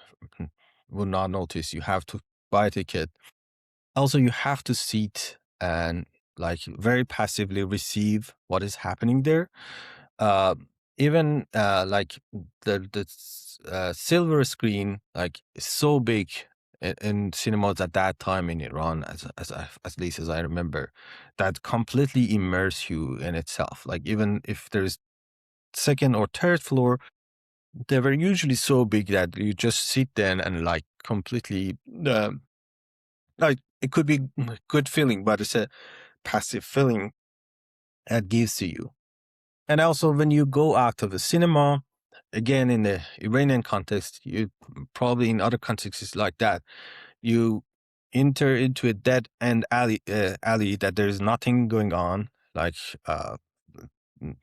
will not notice. You have to buy a ticket. Also, you have to sit and like very passively receive what is happening there. Uh, Even like the silver screen, like is so big in cinemas at that time in Iran, at least as I remember, that completely immerse you in itself. Like even if there's second or third floor, they were usually so big that you just sit there and like completely like it could be a good feeling, but it's a passive feeling that gives to you. And also, when you go out of the cinema, again, in the Iranian context, you probably in other contexts it's like that. You enter into a dead end alley that there's nothing going on. Like, mm,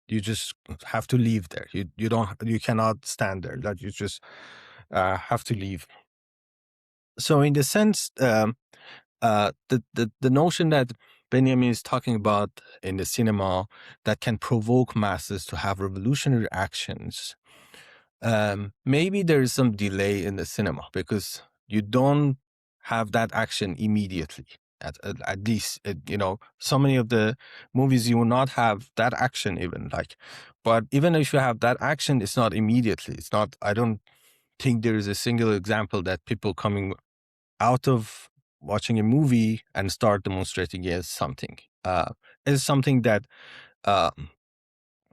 you just have to leave there. You cannot stand there. Like, you just have to leave. So, in the sense, the notion that Benjamin is talking about in the cinema that can provoke masses to have revolutionary actions. Maybe there is some delay in the cinema because you don't have that action immediately. At least, so many of the movies you will not have that action even like, but even if you have that action, it's not immediately. It's not. I don't think there is a single example that people coming out of watching a movie and start demonstrating against something. It's something that uh,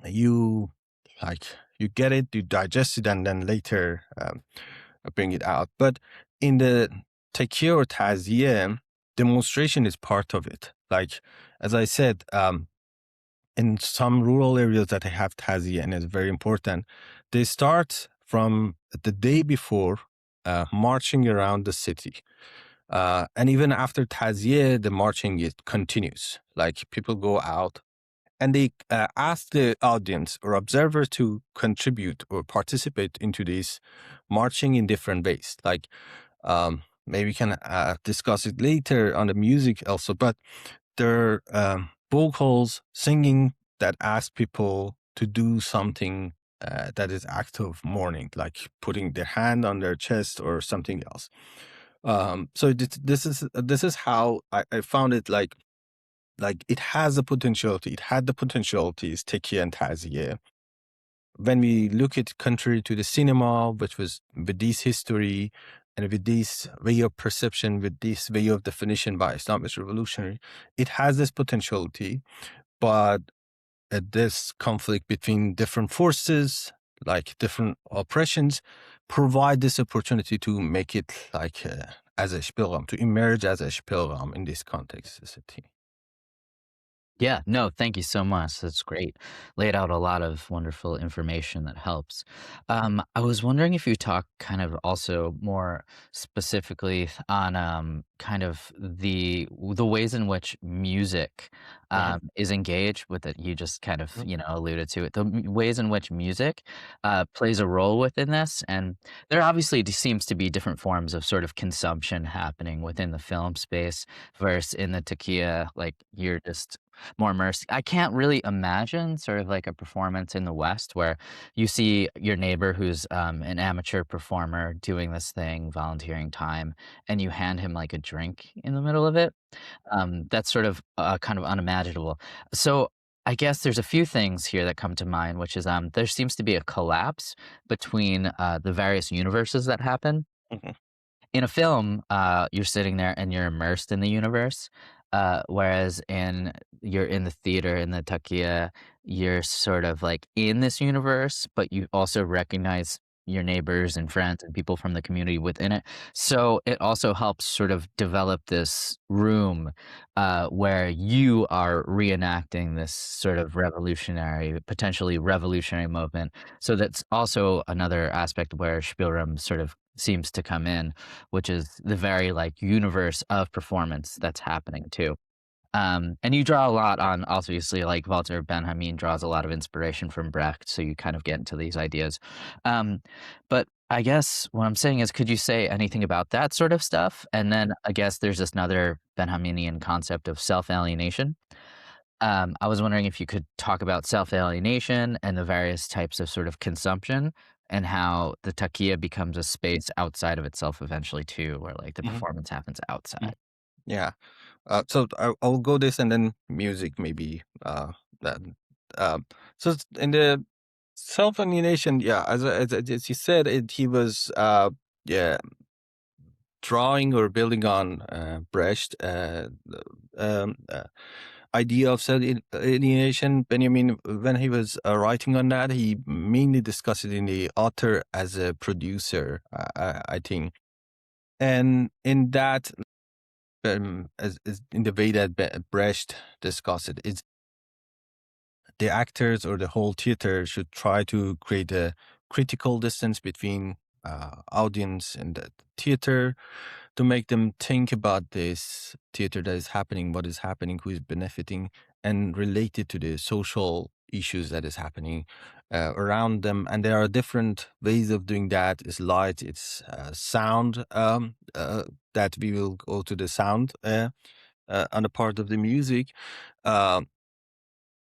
you like, you get it, you digest it, and then later bring it out. But in the Tekir or Taziyeh, demonstration is part of it. Like, as I said, in some rural areas that have Taziyeh, and it's very important, they start from the day before marching around the city. And even after Taziyeh, the marching it continues. Like people go out and they ask the audience or observer to contribute or participate into this marching in different ways. Like maybe we can discuss it later on the music also, but there are vocals singing that ask people to do something that is act of mourning, like putting their hand on their chest or something else. So this is how I found it like it has the potentiality. It had the potentialities, Teki and Taziye. When we look at contrary to the cinema, which was with this history and with this way of perception, with this way of definition by Islamist revolutionary, it has this potentiality, but this conflict between different forces, like different oppressions, provide this opportunity to make it like as a Spielraum, to emerge as a Spielraum in this context. Yeah, no, thank you so much. That's great. Laid out a lot of wonderful information that helps. I was wondering if you talk kind of also more specifically on kind of the ways in which music Mhm, is engaged with it. You just kind of mhm, alluded to it. The ways in which music plays a role within this, and there obviously seems to be different forms of sort of consumption happening within the film space versus in the takia. Like you're just more immersed. I can't really imagine sort of like a performance in the West where you see your neighbor who's an amateur performer doing this thing, volunteering time, and you hand him like a drink in the middle of it. That's sort of kind of unimaginable. So I guess there's a few things here that come to mind, which is there seems to be a collapse between the various universes that happen mhm, in a film, you're sitting there and you're immersed in the universe, whereas you're in the theater, in the takia, you're sort of, like, in this universe, but you also recognize your neighbors and friends and people from the community within it. So, it also helps sort of develop this room, where you are reenacting this sort of potentially revolutionary movement. So that's also another aspect where Spielraum sort of seems to come in, which is the very, like, universe of performance that's happening too. And you draw a lot on obviously, like, Walter Benjamin draws a lot of inspiration from Brecht, so you kind of get into these ideas. Um, but I guess what I'm saying is, could you say anything about that sort of stuff? And then I guess there's this another Benjaminian concept of self-alienation. I was wondering if you could talk about self-alienation and the various types of sort of consumption and how the takia becomes a space outside of itself eventually too, where like the mhm, performance happens mhm. outside. Yeah. I'll go this and then music maybe. That, so in the self-alienation, yeah, as you said, he was yeah drawing or building on Brecht idea of self-alienation. Benjamin, when he was writing on that, he mainly discussed it in the author as a producer, I think. And in that, as in the way that Brecht discussed it, it's the actors or the whole theater should try to create a critical distance between audience and the theater to make them think about this theater that is happening, what is happening, who is benefiting, and relate it to the social issues that is happening around them. And there are different ways of doing that. It's light, it's sound, that we will go to the sound on the part of the music. Um,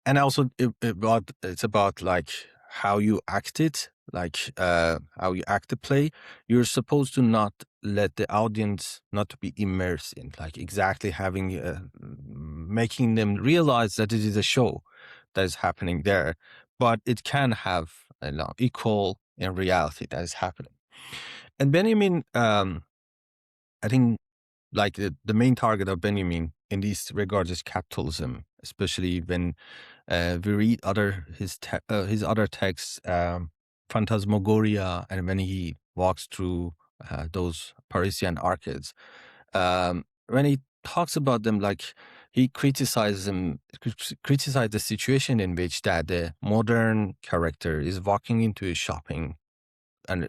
and also it's about like how you act it, like how you act the play. You're supposed to not let the audience not to be immersed in like exactly having making them realize that it is a show that is happening there, but it can have equal in reality that is happening. And Benjamin, I think like the main target of Benjamin in these regards is capitalism, especially when we read his other texts, Phantasmagoria, and when he walks through those Parisian arcades. When he talks about them, like he criticizes them, criticizes the situation in which that the modern character is walking into a shopping, and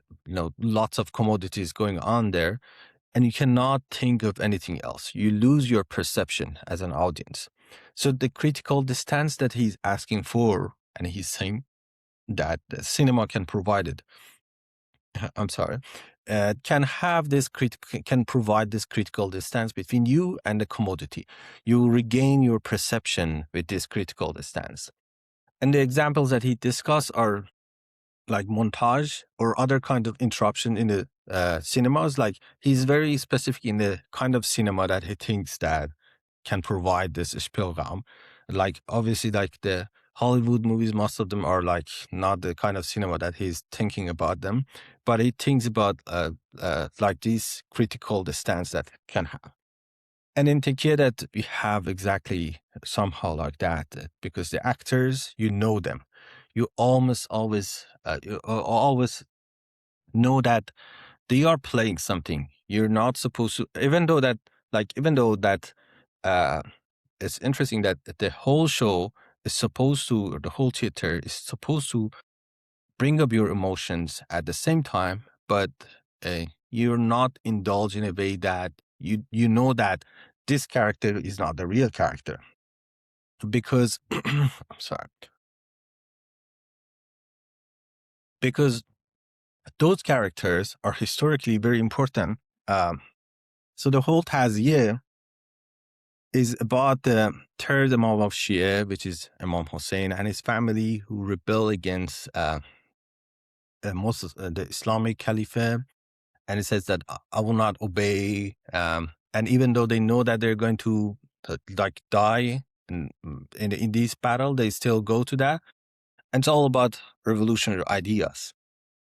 lots of commodities going on there, and you cannot think of anything else. You lose your perception as an audience. So the critical distance that he's asking for, and he's saying that the cinema can provide it. I'm sorry, can provide this critical distance between you and the commodity. You regain your perception with this critical distance. And the examples that he discussed are like montage or other kind of interruption in the cinemas. Like he's very specific in the kind of cinema that he thinks that can provide this Spielraum. Like obviously, like the Hollywood movies, most of them are like not the kind of cinema that he's thinking about them, but he thinks about like this critical distance that can have. And in Turkey, that we have exactly somehow like that, because the actors, you know them, you always know that they are playing something. You're not supposed to, even though that, uh, it's interesting that the whole show is supposed to, or the whole theater is supposed to bring up your emotions at the same time, but you're not indulged in a way that you know that this character is not the real character, because I'm sorry, because those characters are historically very important. Um, so the whole Tazieh is about the third Imam of Shia, which is Imam Hussein and his family, who rebel against the Islamic Caliphate. And it says that I will not obey. And even though they know that they're going to like die in this battle, they still go to that. And it's all about revolutionary ideas.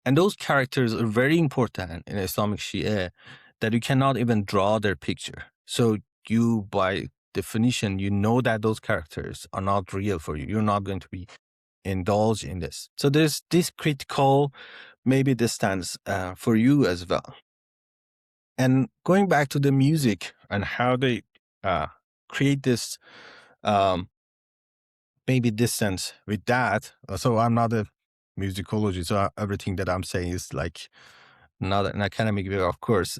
And those characters are very important in Islamic Shia, that you cannot even draw their picture. So you, by definition, you know that those characters are not real for you. You're not going to be indulged in this. So there's this critical, maybe distance for you as well. And going back to the music and how they create this maybe distance with that. So I'm not a musicologist, so everything that I'm saying is like not an academic view, of course.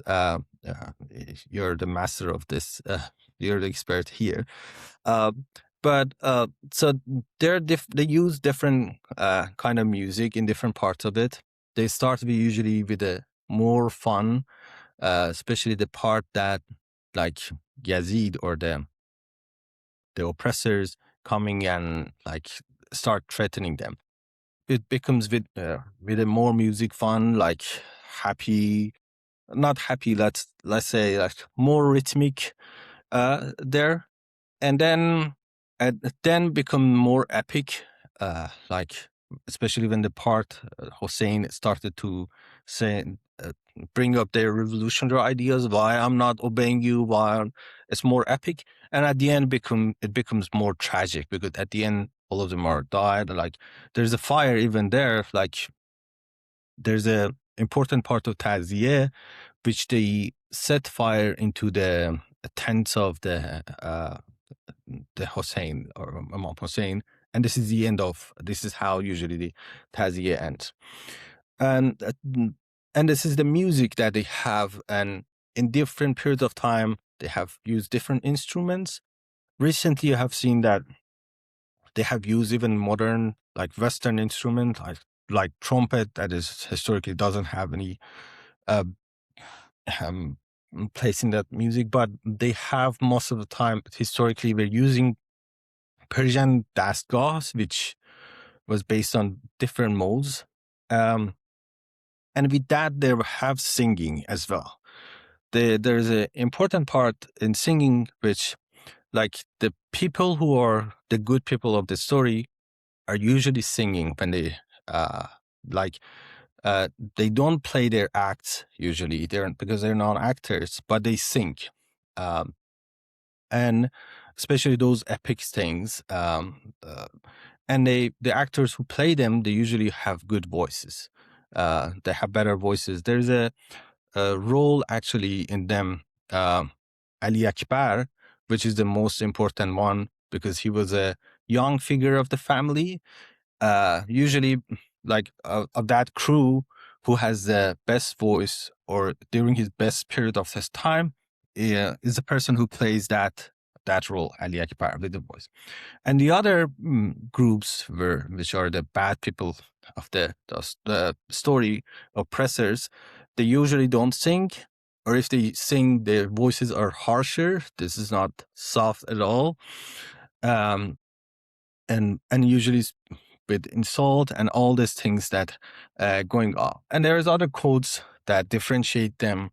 You're the master of this. You're the expert here. Uh, but so they use different kind of music in different parts of it. They start usually with a more fun, especially the part that like Yazid or the oppressors coming and like start threatening them. It becomes with a more music fun, like happy, not happy. Let's say like more rhythmic, there, and then become more epic, like especially when the part Hossein started to say, uh, bring up their revolutionary ideas. Why I'm not obeying you? It's more epic, and at the end it becomes more tragic because at the end all of them are died. Like there's a fire even there. Like there's a important part of Taziyeh which they set fire into the tents of the Hussein or Imam Hussein, and this is how usually the Taziyah ends. And and this is the music that they have, and in different periods of time they have used different instruments. Recently, I have seen that they have used even modern, like Western instrument, like trumpet that is historically doesn't have any uh, um, place in that music, but they have most of the time historically we're using Persian dastgahs, which was based on different modes. Um, and with that, they have singing as well. There's an important part in singing, which, like, the people who are the good people of the story are usually singing when uh, like, uh, they don't play their acts usually, because they're not actors, but they sing. Um, and especially those epic things. And the actors who play them, they usually have good voices. They have better voices. There's a role actually in them. Ali Akbar, which is the most important one because he was a young figure of the family. Usually, like of that crew, who has the best voice or during his best period of his time, is the person who plays that role, Ali Akbar, with the voice. And the other groups which are the bad people of the story, oppressors, they usually don't sing, or if they sing, their voices are harsher. This is not soft at all, um, and usually with insult and all these things that going on. And there's other codes that differentiate them,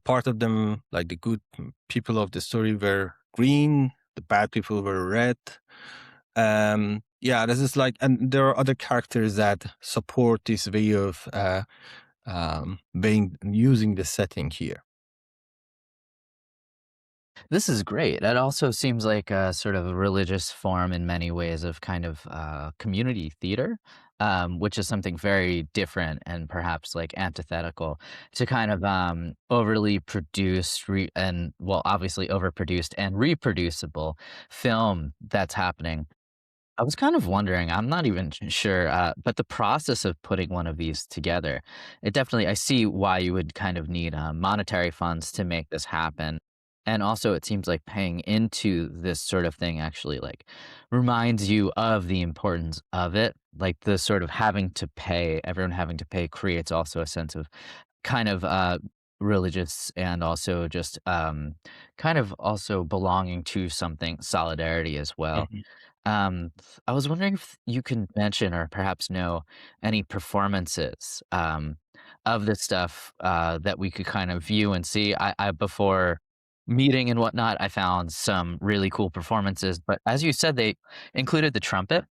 part of them, like the good people of the story were green, the bad people were red. Yeah, this is like, and there are other characters that support this way of being using the setting here. This is great. That also seems like a sort of a religious form in many ways of kind of community theater, which is something very different and perhaps like antithetical to kind of overly produced and, well, obviously overproduced and reproducible film that's happening. I was kind of wondering, I'm not even sure, but the process of putting one of these together, it definitely, I see why you would kind of need monetary funds to make this happen. And also, it seems like paying into this sort of thing actually like reminds you of the importance of it. Like the sort of having to pay, everyone having to pay creates also a sense of kind of religious and also just kind of also belonging to something, solidarity as well. Mhm, Um, I was wondering if you can mention or perhaps know any performances, of this stuff, that we could kind of view and see. Before meeting and whatnot, I found some really cool performances, but as you said, they included the trumpet,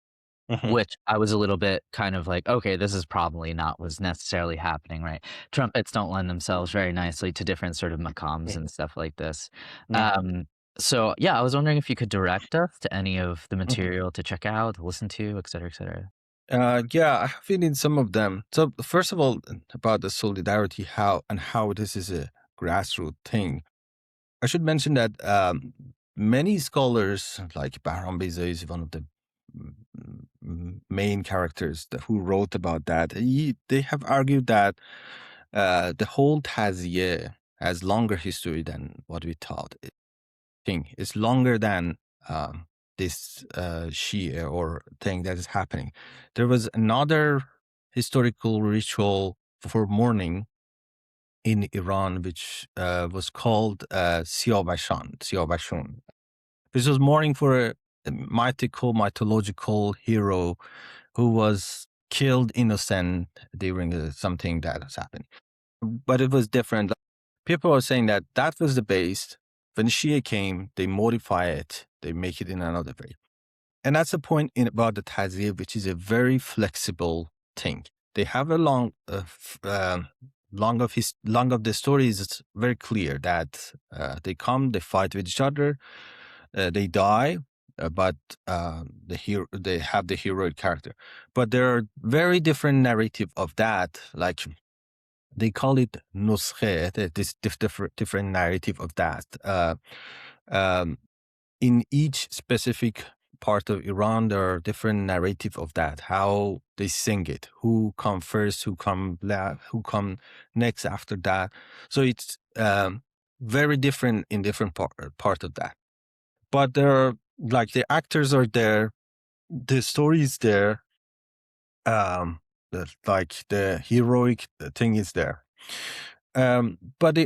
mhm, which I was a little bit kind of like, "Okay, this is probably not what's necessarily happening," right? Trumpets don't lend themselves very nicely to different sort of maqams mhm, and stuff like this. mhm, Um, so, yeah, I was wondering if you could direct us to any of the mhm. material to check out, listen to, et cetera, et cetera. Yeah, I have been in some of them. So first of all, about the solidarity, how this is a grassroots thing. I should mention that many scholars, like Bahram Beza is one of the main characters who wrote about that. They have argued that the whole Taziyeh has longer history than what we thought. Thing is longer than this Shia or thing that is happening. There was another historical ritual for mourning in Iran, which was called Siyavashun. This was mourning for a mythological hero who was killed innocent during something that has happened. But it was different. people are saying that that was the base. When Shia came, they modify it, they make it in another way. And that's the point in about the Tazir, which is a very flexible thing. They have a long of the stories. It's very clear that they come, they fight with each other, they die, but they have the heroic character. But there are very different narrative of that. Like they call it nuskhe, this different narrative of that. Um, in each specific part of Iran, there are different narrative of that, how they sing it, who come first, who come last, who come next after that. So it's very different in different part of that. But there are, like, the actors are there, the story is there, like the heroic thing is there. But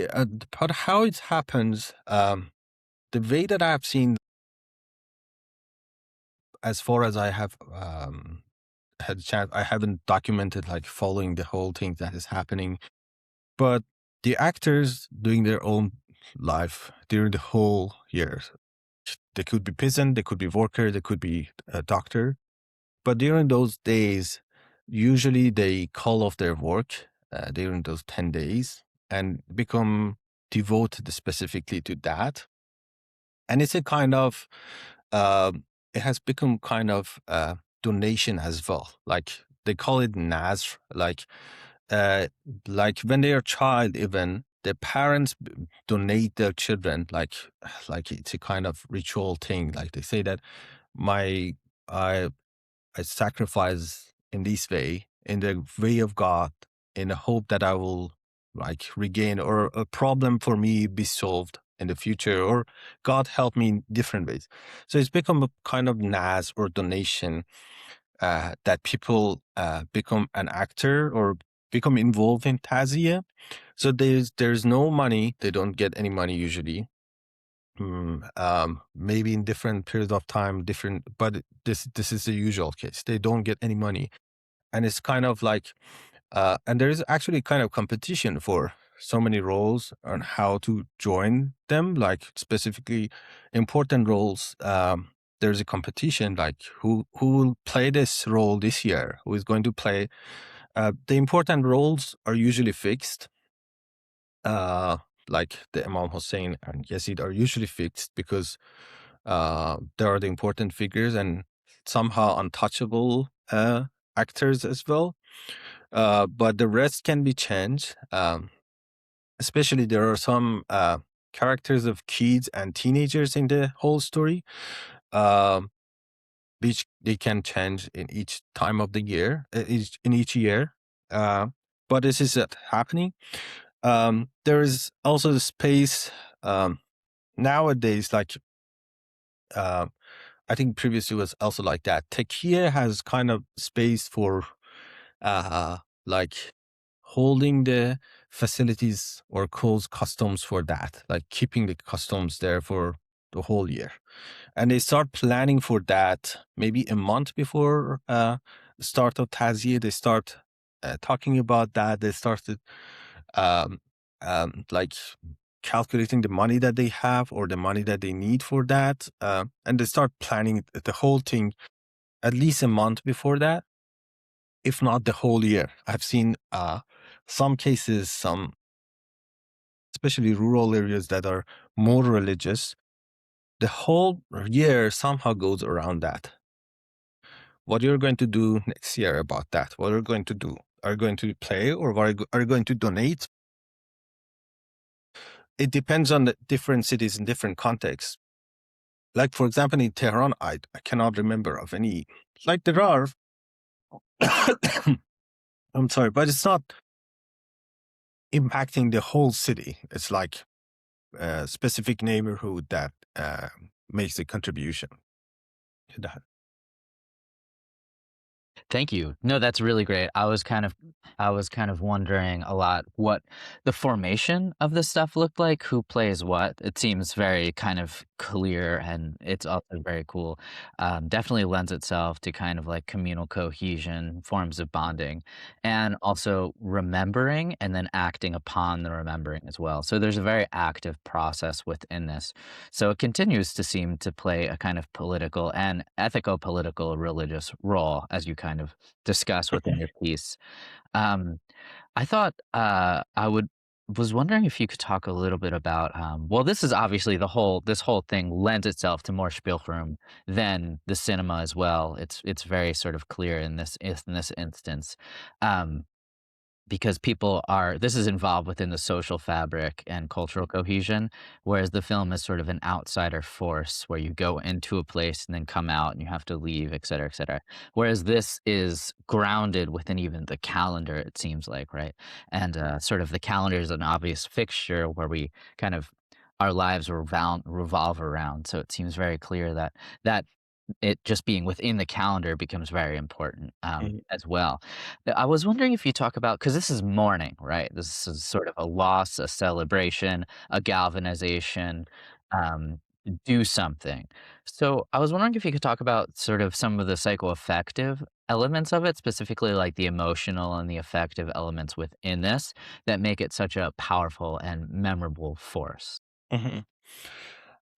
how it happens, the way that I've seen, as far as I have had a chance, I haven't documented like following the whole thing that is happening, but the actors doing their own life during the whole year. They could be peasant, they could be worker, they could be a doctor, but during those days, usually they call off their work during those 10 days and become devoted specifically to that. And it's a kind of uh, it has become kind of donation as well. Like they call it nazr. Uh, like when they are child, even the parents donate their children. Like it's a kind of ritual thing. Like they say that my I I sacrifice in this way, in the way of God, in the hope that I will like regain or a problem for me be solved in the future, or God help me in different ways. So it's become a kind of nas or donation that people become an actor or become involved in Tazia. So there's no money. They don't get any money usually. Maybe in different periods of time, different, but this is the usual case. They don't get any money, and it's kind of like, and there is actually kind of competition for so many roles on how to join them. Like specifically important roles, there's a competition. Like who will play this role this year? Who is going to play? The important roles are usually fixed. Uh, like the Imam Hussein and Yazid are usually fixed because they are the important figures and somehow untouchable actors as well. But the rest can be changed. Especially there are some characters of kids and teenagers in the whole story, um, which they can change in each time of the year, in each year. Uh, but this is happening. There is also the space nowadays, like uh, I think previously was also like that. Tekia has kind of space for uh, like holding the facilities or closed customs for that, like keeping the customs there for the whole year. And they start planning for that maybe a month before the start of Tazieh. They start talking about that. They started um, like calculating the money that they have or the money that they need for that. And they start planning the whole thing at least a month before that, if not the whole year. I've seen some cases, some especially rural areas that are more religious, the whole year somehow goes around that. What you're going to do next year about that? What are you going to do? Are you going to play or are you going to donate? It depends on the different cities in different contexts. Like, for example, in Tehran, I cannot remember of any, like there are, I'm sorry, but it's not impacting the whole city. It's like a specific neighborhood that makes a contribution to that. Thank you. No, that's really great. I was kind of wondering a lot what the formation of this stuff looked like, who plays what. It seems very kind of clear and it's also very cool. Definitely lends itself to kind of like communal cohesion, forms of bonding, and also remembering and then acting upon the remembering as well. So there's a very active process within this. So it continues to seem to play a kind of political and ethical political religious role as you kind of discuss within your piece. Um, I thought I would was wondering if you could talk a little bit about well, this is obviously this whole thing lends itself to more Spielraum than the cinema as well. It's very sort of clear in this instance. Um, because people are this is involved within the social fabric and cultural cohesion, whereas the film is sort of an outsider force where you go into a place and then come out and you have to leave, et cetera, et cetera. Whereas this is grounded within even the calendar, it seems like, right? And sort of the calendar is an obvious fixture where we kind of our lives revolve around. So it seems very clear that that it just being within the calendar becomes very important, Mhm, as well. I was wondering if you talk about because this is mourning, right? This is sort of a loss, a celebration, a galvanization, um, do something. So I was wondering if you could talk about sort of some of the psychoaffective elements of it, specifically like the emotional and the affective elements within this that make it such a powerful and memorable force. mhm.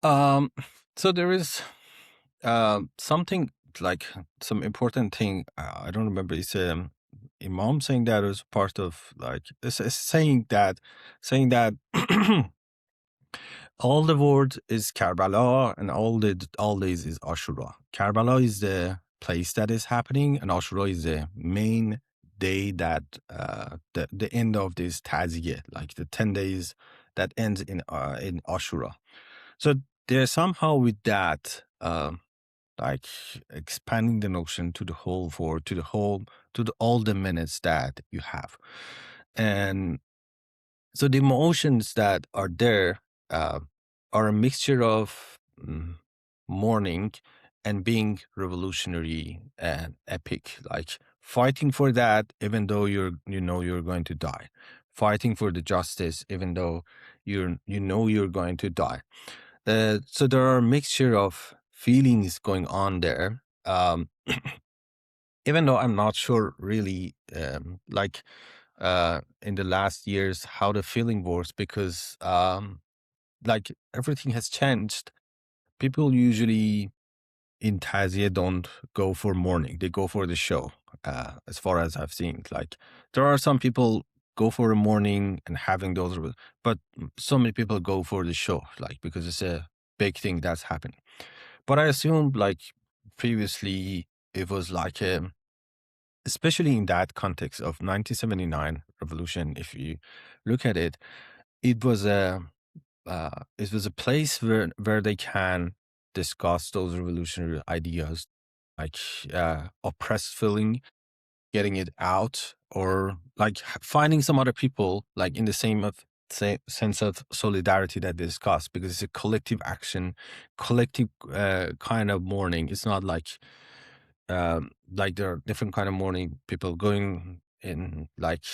Um, so there is something like some important thing. I don't remember. It's Imam saying that as part of like it's saying that all the word is Karbala and all days is Ashura. Karbala is the place that is happening, and Ashura is the main day that the end of this Taziyah, like the 10 days that ends in Ashura. So there's somehow with that, like expanding the notion to the whole for to the whole all the minutes that you have, and so the emotions that are there uh, are a mixture of mourning and being revolutionary and epic, like fighting for that even though you're going to die, fighting for the justice even though you're going to die. So there are a mixture of feelings going on there. Even though I'm not sure really, like in the last years how the feeling works because like everything has changed. People usually in Tazia don't go for mourning; they go for the show. As far as I've seen, like there are some people go for the mourning and having those, but so many people go for the show, like because it's a big thing that's happening. But I assumed like previously it was like especially in that context of 1979 revolution, if you look at it, it was a place where they can discuss those revolutionary ideas, like oppressed feeling, getting it out, or like finding some other people like in the same sense of solidarity that they discuss, because it's a collective action, collective kind of mourning. It's not like there are different kind of mourning, people going in like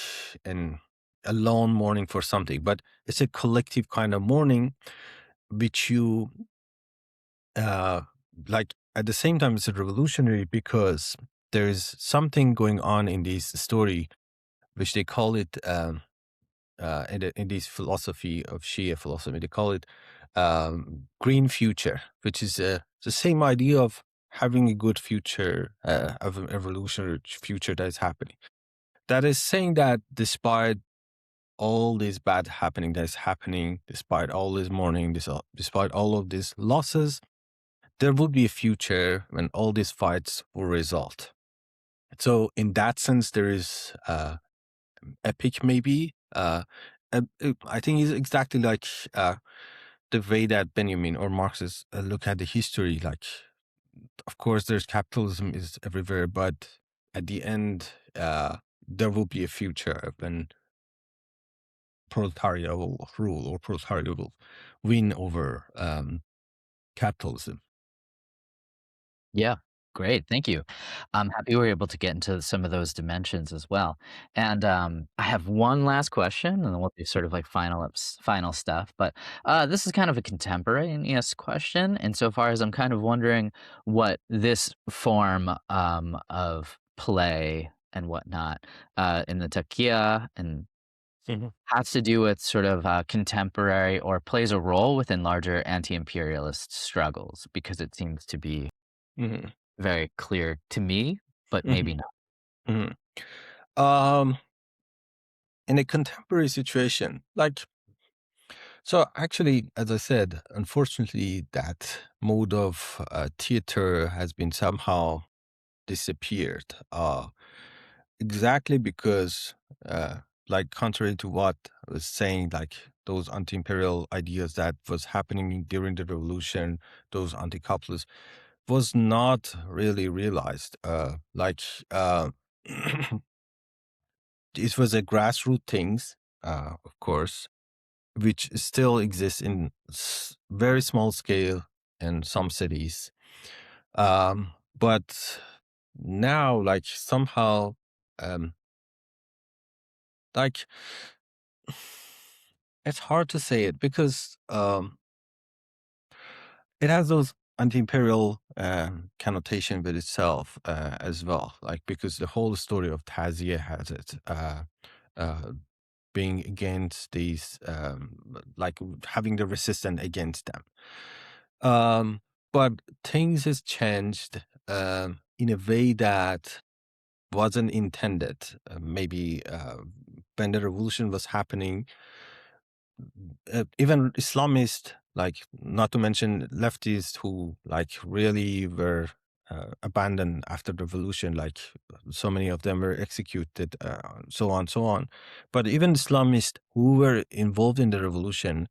in alone mourning for something, but it's a collective kind of mourning which you uh like at the same time it's a revolutionary because there's something going on in this story which they call it in this philosophy of Shia philosophy, they call it green future, which is the same idea of having a good future, of an evolutionary future that is happening. That is saying that despite all this bad happening that is happening, despite all this mourning, despite all of these losses, there would be a future when all these fights will result. So in that sense, there is epic maybe. I think it's exactly like the way that Benjamin or Marxists look at the history. Like, of course, there's capitalism is everywhere, but at the end, there will be a future when proletariat will rule or proletariat will win over capitalism. Yeah. Great, thank you. I'm happy we were able to get into some of those dimensions as well. And I have one last question, and then we'll do sort of like final stuff. But this is kind of a contemporaneous question, insofar as I'm kind of wondering what this form of play and whatnot in the taqiyya and Mhm. has to do with sort of contemporary or plays a role within larger anti-imperialist struggles, because it seems to be Mhm. very clear to me, but maybe Mhm. not. Mhm. Um, in a contemporary situation, like, so actually, as I said, unfortunately, that mode of theater has been somehow disappeared. Exactly because, uh, like, contrary to what I was saying, like those anti-imperial ideas that was happening during the revolution, those anti-capitalist, was not really realized. Uh, it was a grassroots things, of course, which still exists in very small scale in some cities. But now, like somehow, um, like it's hard to say it because it has those anti-imperial connotation with itself as well. Like because the whole story of Tazia has it. Uh, Being against these, like having the resistance against them. Um, but things has changed in a way that wasn't intended. Maybe when the revolution was happening, even Islamists, like not to mention leftists, who like really were abandoned after the revolution, like so many of them were executed, so on, so on. But even Islamists who were involved in the revolution,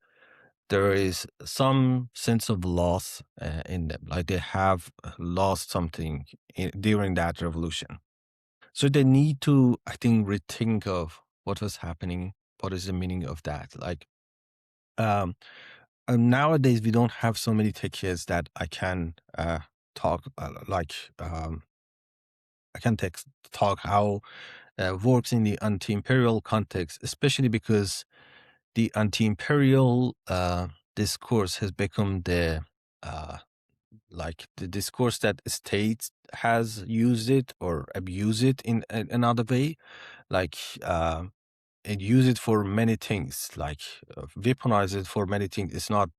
there is some sense of loss in them, like they have lost something during that revolution. So they need to, I think, rethink of what was happening, what is the meaning of that. Like, um, nowadays we don't have so many tech kids that I can talk I can talk how works in the anti-imperial context, especially because the anti-imperial discourse has become the uh, like the discourse that states has used it or abuse it in another way, like and use it for many things, like weaponize it for many things. It's not,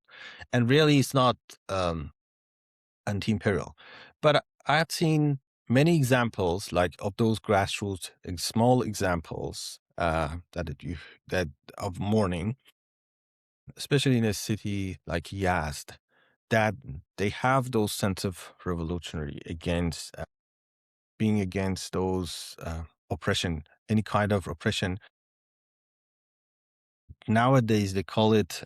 and really, it's not um, anti-imperial. But I've seen many examples, like of those grassroots and small examples that of mourning, especially in a city like Yazd, that they have those sense of revolutionary against being against those oppression, any kind of oppression. Nowadays, they call it.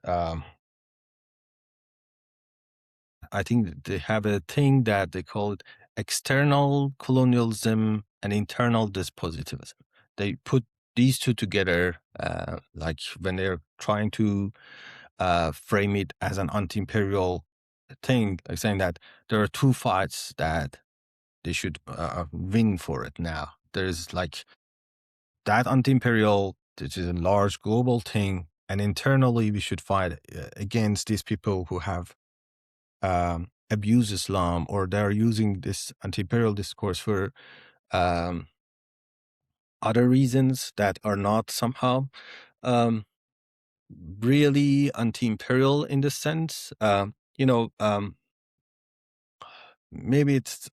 I think they have a thing that they call it external colonialism and internal dispositivism. They put these two together, like when they're trying to frame it as an anti-imperial thing, like saying that there are two fights that they should win for it now. There's like that anti-imperial, which is a large global thing, and internally we should fight against these people who have abuse Islam, or they're using this anti-imperial discourse for um, other reasons that are not somehow um, really anti-imperial in the sense. Maybe it's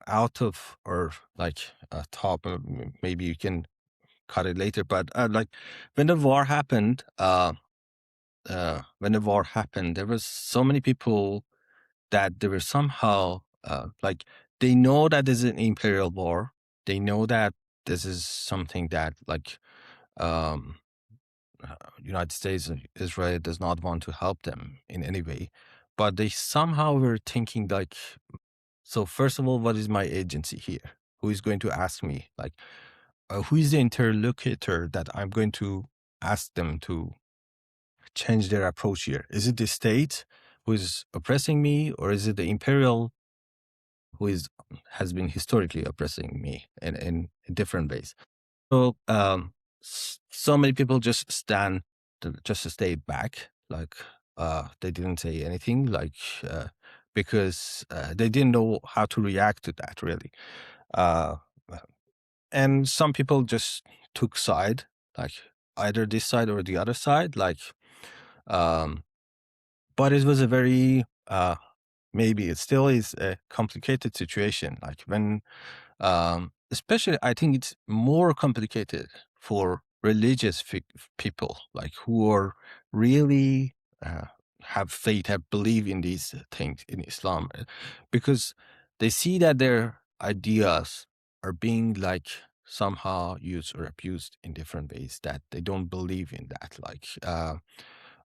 out of or like a top. Maybe you can cut it later, but like when the war happened, there was so many people that they were somehow like they know that this is an imperial war. They know that this is something that like um, United States and Israel does not want to help them in any way, but they somehow were thinking like, so first of all, what is my agency here? Who is going to ask me? Like, who is the interlocutor that I'm going to ask them to change their approach here? Is it the state who is oppressing me, or is it the imperial who has been historically oppressing me in different ways. So so many people just stay back, like they didn't say anything, like because they didn't know how to react to that really. Uh, and some people just took side, like either this side or the other side, like. Um, but it was a very maybe it still is a complicated situation. Like when especially I think it's more complicated for religious people, like who are really uh, have faith, have believe in these things in Islam, because they see that their ideas are being like somehow used or abused in different ways that they don't believe in that. Like,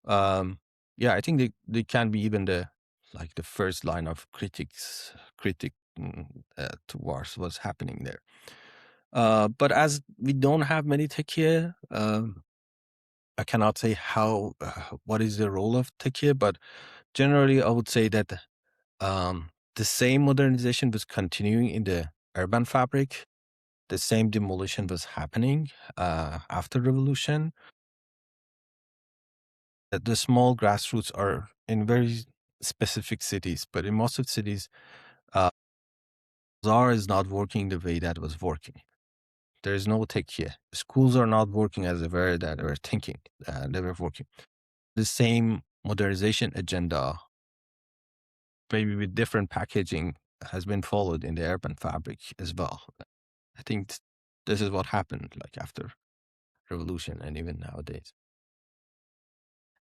um, yeah, I think they can be even the first line of critic towards what's happening there. But as we don't have many techiye, I cannot say how what is the role of techiye, but generally I would say that the same modernization was continuing in the urban fabric. The same demolition was happening after revolution. The small grassroots are in very specific cities, but in most of the cities, Bazaar is not working the way that was working. There is no tech here. Schools are not working as they were that were thinking. They were working. The same modernization agenda, maybe with different packaging, has been followed in the urban fabric as well. I think this is what happened like after revolution and even nowadays.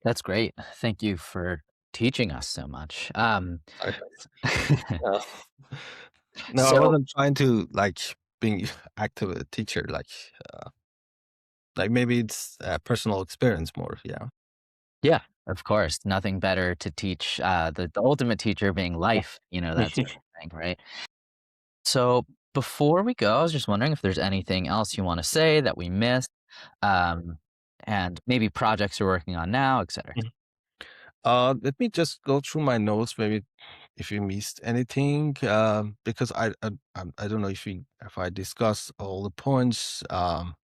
That's great. Thank you for teaching us so much. Sorry. No. No, I So wasn't trying to like being active a teacher. Like maybe it's personal experience more. Yeah. yeah, of course, nothing better to teach, the ultimate teacher being life, that sort of thing, right? So before we go, I was just wondering if there's anything else you wanna say that we missed, um, and maybe projects you're working on now, et cetera. Mhm. Let me just go through my notes. Maybe if you missed anything, because I don't know if I discuss all the points. Um,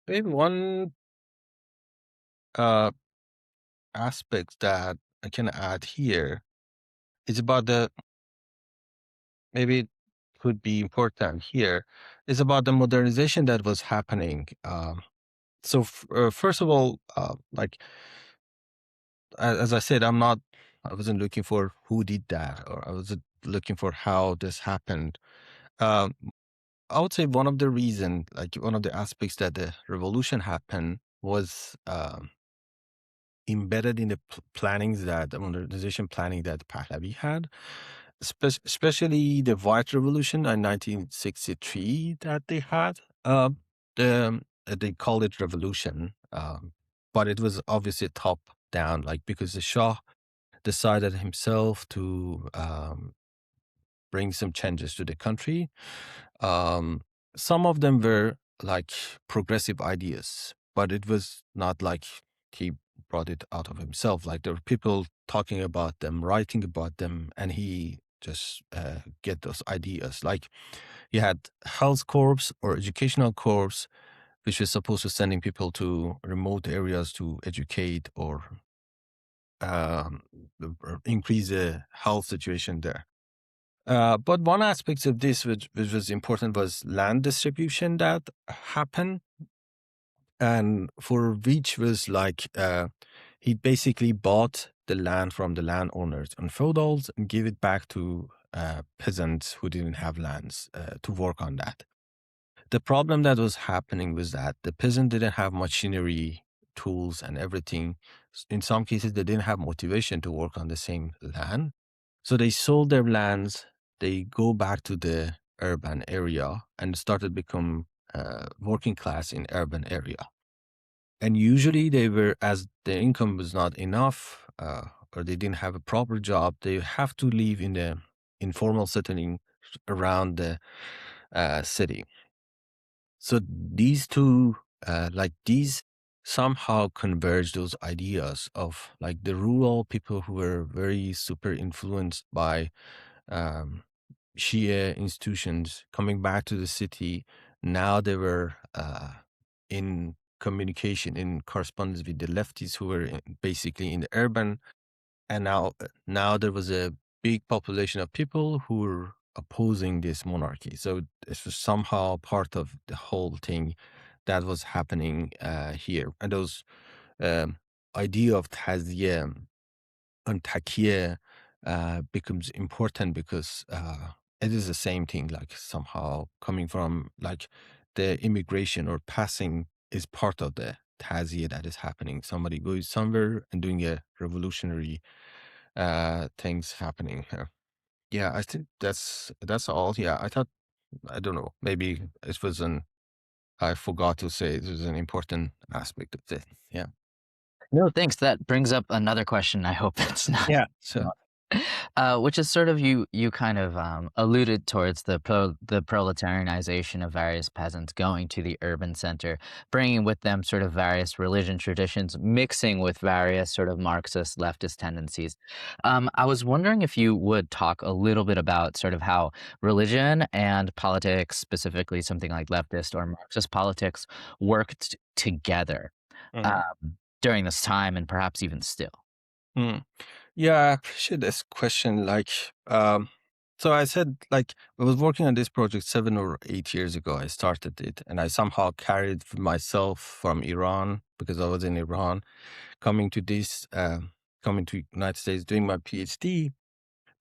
Maybe one uh aspect that I can add here is about the maybe it could be important here is about the modernization that was happening. So first of all, like as I said, I wasn't looking for who did that, or I wasn't looking for how this happened. Um, I would say one of the reason, like one of the aspects that the revolution happened was embedded in the plannings that the modernization planning that Pahlavi had, especially the White Revolution in 1963 that they had. They call it revolution, but it was obviously top down, like because the Shah decided himself to bring some changes to the country. Um, some of them were like progressive ideas, but it was not like he brought it out of himself. Like there were people talking about them, writing about them, and he just get those ideas. Like you had health corps or educational corps, which was supposed to sending people to remote areas to educate or um, increase the health situation there. But one aspect of this which was important was land distribution that happened, and for which was like he basically bought the land from the landowners and feudals and give it back to peasants who didn't have lands to work on that. The problem that was happening was that the peasant didn't have machinery, tools, and everything. In some cases, they didn't have motivation to work on the same land. So they sold their lands, they go back to the urban area and started become working class in urban area. And usually they were, as their income was not enough or they didn't have a proper job, they have to live in the informal settling around the city. So these two, like these somehow converge those ideas of like the rural people who were very super influenced by um, Shia institutions coming back to the city. Now they were in communication, in correspondence with the lefties who were basically in the urban, and now there was a big population of people who were opposing this monarchy. So this was somehow part of the whole thing that was happening here, and those um, idea of taziyah and takiyah becomes important because it is the same thing, like somehow coming from like the immigration or passing is part of the taziyah that is happening. Somebody goes somewhere and doing a revolutionary things happening here. Yeah, I think that's all. Yeah, I thought, I don't know, maybe it was an I forgot to say it was an important aspect of it. Yeah. No, thanks. That brings up another question. I hope it's not. Yeah. So Which is sort of you kind of alluded towards the proletarianization of various peasants going to the urban center, bringing with them sort of various religion traditions, mixing with various sort of Marxist leftist tendencies. I was wondering if you would talk a little bit about sort of how religion and politics, specifically something like leftist or Marxist politics, worked together mm, um, during this time and perhaps even still. mm. Yeah, I appreciate this question. Like, so I said, like, I was working on this project 7 or 8 years ago. I started it, and I somehow carried myself from Iran because I was in Iran, coming to this, coming to United States, doing my PhD.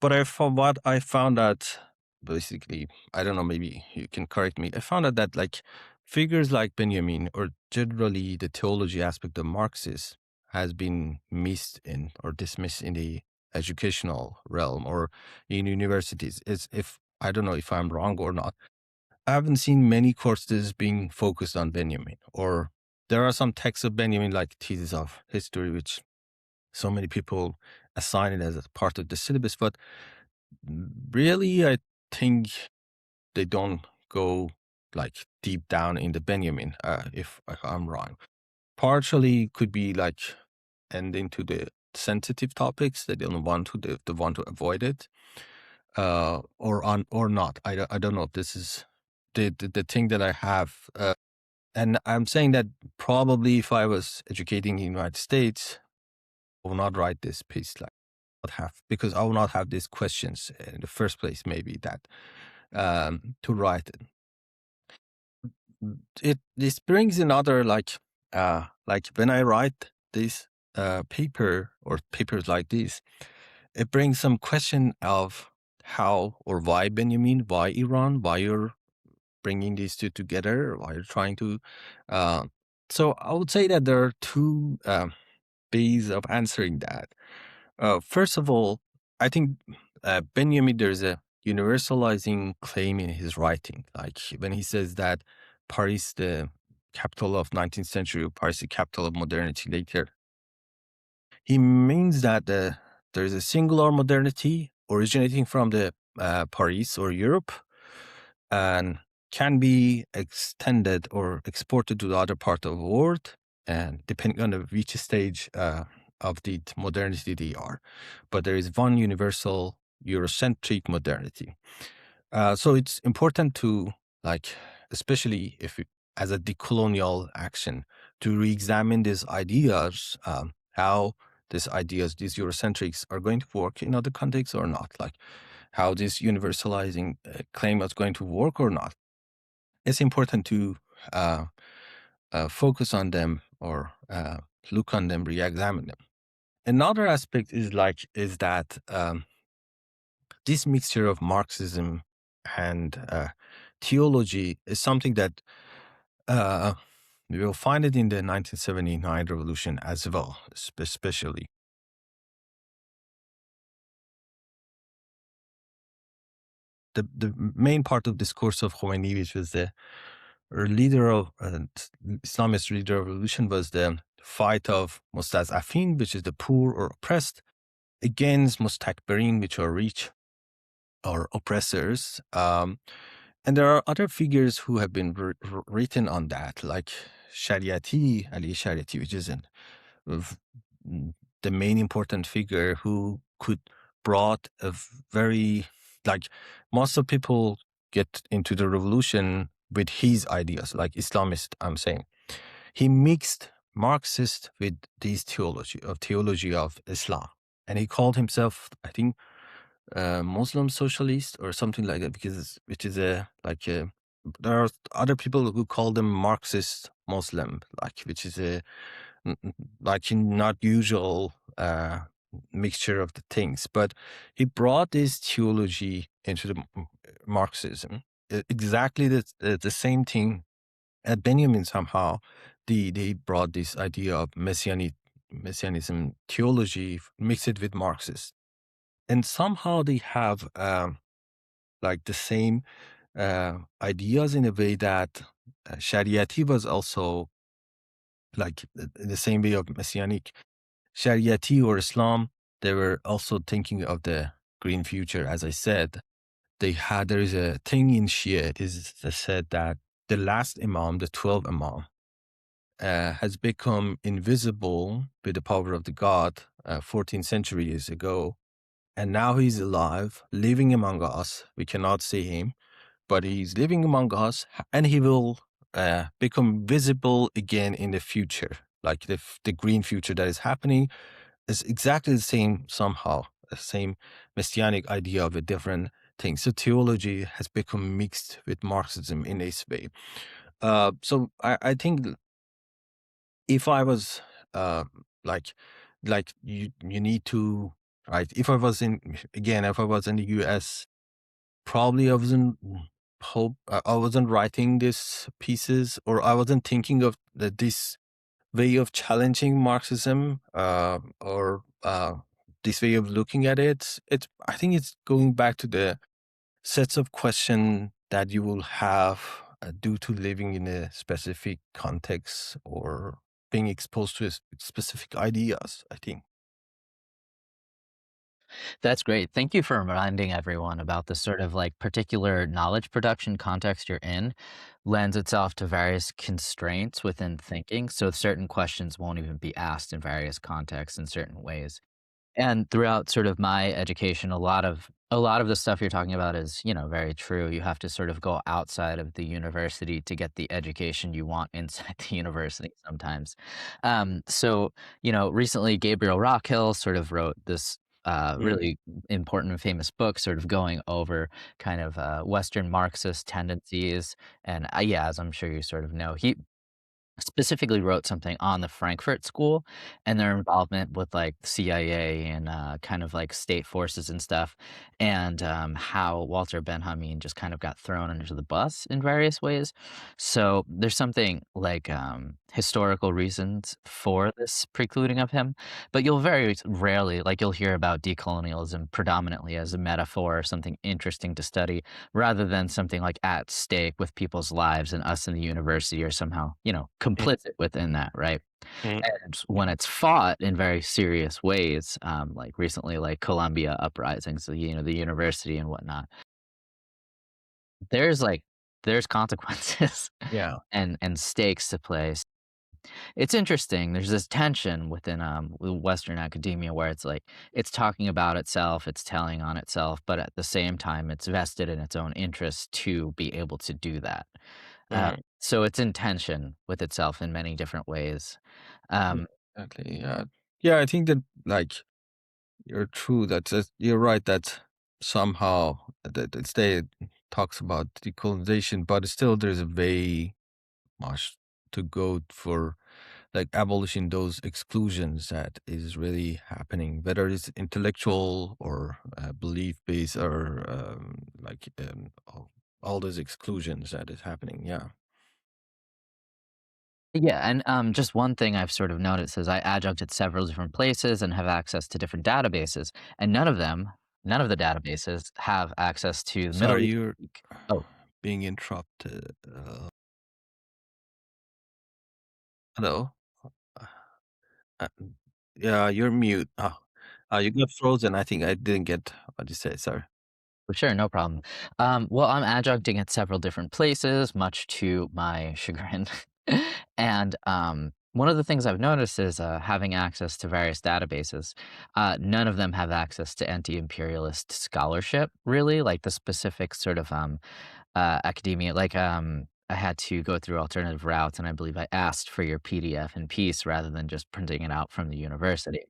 But from what I found out, basically, I don't know, maybe you can correct me. I found out that like figures like Benjamin or generally the theology aspect of Marxism has been missed in or dismissed in the educational realm or in universities. It's if I don't know if I'm wrong or not. I haven't seen many courses being focused on Benjamin, or there are some texts of Benjamin like thesis of history, which so many people assign it as a part of the syllabus, but really, I think they don't go like deep down in the Benjamin, if I'm wrong. Partially could be like and into the sensitive topics. They don't want to, they want to avoid it, or on or not. I don't know if this is the thing that I have. And I'm saying that probably if I was educating in the United States, I will not write this piece like not have because I will not have these questions in the first place. Maybe that to write it. This brings another like when I write this paper or papers like this, it brings some question of how or why Benjamin, why Iran, why you're bringing these two together, why you're trying to. Uh, so I would say that there are two ways of answering that. First of all, I think Benjamin, there's a universalizing claim in his writing. Like when he says that Paris, the capital of 19th century, or Paris, the capital of modernity later, he means that there is a singular modernity originating from the Paris or Europe and can be extended or exported to the other part of the world, and depending on which stage of the modernity they are. But there is one universal Eurocentric modernity. So it's important to, like, especially if as a decolonial action, to re-examine these ideas, how these ideas, these Eurocentrics, are going to work in other contexts or not, like how this universalizing claim is going to work or not. It's important to uh, focus on them or look on them, re-examine them. Another aspect is that this mixture of Marxism and theology is something that we will find it in the 1979 revolution as well, especially. The main part of discourse of Khomeini, which was the leader of Islamist leader of revolution, was the fight of Mustazafin, which is the poor or oppressed, against Mustakbirin, which are rich or oppressors. And there are other figures who have been written on that, like Shariati, Ali Shariati, which is of the main important figure who could brought a very, like, most of people get into the revolution with his ideas, like Islamist, I'm saying. He mixed Marxist with this theology of Islam. And he called himself, I think, Muslim socialist or something like that, because which is a like a, there are other people who call them Marxist Muslim, like, which is a like not usual mixture of the things. But he brought this theology into the Marxism, exactly the same thing at Benjamin. Somehow they brought this idea of messianism theology, mix it with Marxist, and somehow they have like the same ideas, in a way that Shariati was also like the same way of messianic. Shariati or Islam, they were also thinking of the green future. As I said, there is a thing in Shia, it is said that the last Imam, the 12th Imam, has become invisible with the power of the God 14 centuries ago. And now he's alive, living among us. We cannot see him, but he's living among us, and he will become visible again in the future. Like the green future that is happening is exactly the same, somehow, the same messianic idea of a different thing. So theology has become mixed with Marxism in this way. So I think if I was uh, like you need to, right, if I was if I was in the US, probably I wasn't writing these pieces, or I wasn't thinking of this way of challenging Marxism, or this way of looking at it. I think it's going back to the sets of questions that you will have due to living in a specific context or being exposed to specific ideas, I think. That's great. Thank you for reminding everyone about the sort of like particular knowledge production context you're in lends itself to various constraints within thinking. So certain questions won't even be asked in various contexts in certain ways. And throughout sort of my education, a lot of the stuff you're talking about is, very true. You have to sort of go outside of the university to get the education you want inside the university sometimes. Recently Gabriel Rockhill sort of wrote this Mm, really important and famous book, sort of going over kind of Western Marxist tendencies. And yeah, as I'm sure you sort of know, he specifically wrote something on the Frankfurt School and their involvement with, like, CIA and, kind of, like, state forces and stuff, and, how Walter Benjamin just kind of got thrown under the bus in various ways. So, there's something like, historical reasons for this precluding of him, but you'll very rarely like, you'll hear about decolonialism predominantly as a metaphor or something interesting to study rather than something like at stake with people's lives, and us in the university are somehow, mm, complicit within that, right? mm, And when it's fought in very serious ways, like recently, like Columbia uprisings, so, the university and whatnot, there's like there's consequences yeah. and stakes to play. It's interesting. There's this tension within Western academia where it's like it's talking about itself, it's telling on itself, but at the same time, it's vested in its own interest to be able to do that. Uh, Mm, so it's in tension with itself in many different ways. yeah, Um, exactly. Yeah. Yeah, I think that, like, you're true. You're right that somehow that they talks about decolonization, but still there's a way much to go for, like, abolishing those exclusions that is really happening, whether it's intellectual or belief based, or all those exclusions that is happening. Yeah. yeah, and just one thing I've sort of noticed is I adjuncted several different places and have access to different databases, and none of the databases have access to Middle Sorry, East. you're Oh, being interrupted. Hello. Uh, yeah, you're mute. You got frozen. I think I didn't get what you said. Sorry. for sure, no problem. Well, I'm adjuncting at several different places, much to my chagrin. And one of the things I've noticed is having access to various databases. None of them have access to anti imperialist scholarship, really, like the specific sort of academia. Like, I had to go through alternative routes, and I believe I asked for your PDF in piece rather than just printing it out from the university.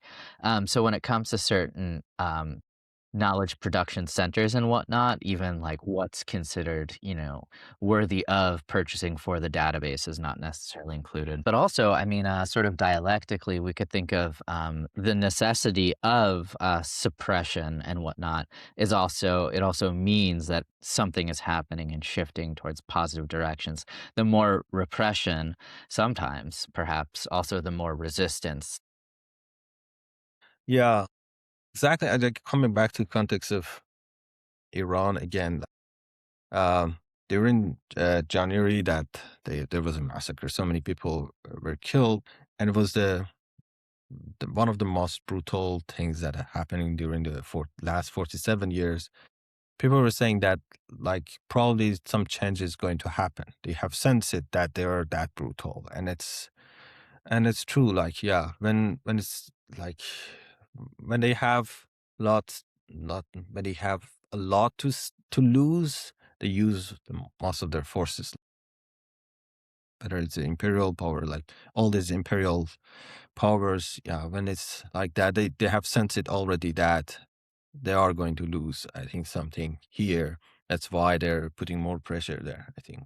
So when it comes to certain knowledge production centers and whatnot, even like what's considered, worthy of purchasing for the database is not necessarily included. But also, I mean, sort of dialectically, we could think of the necessity of suppression and whatnot it also means that something is happening and shifting towards positive directions. The more repression, sometimes, perhaps, also the more resistance. Yeah, exactly. I like coming back to context of Iran again. Um, During January, that there was a massacre. So many people were killed, and it was the one of the most brutal things that are happening during the last 47 years. People were saying that like probably some change is going to happen. They have sensed it that they are that brutal, and it's true. Like yeah, when it's like when they have lots, not when they have a lot to lose, they use most of their forces. Whether it's the imperial power, like all these imperial powers, yeah, when it's like that, they have sensed it already that they are going to lose, I think, something here. That's why they're putting more pressure there, I think.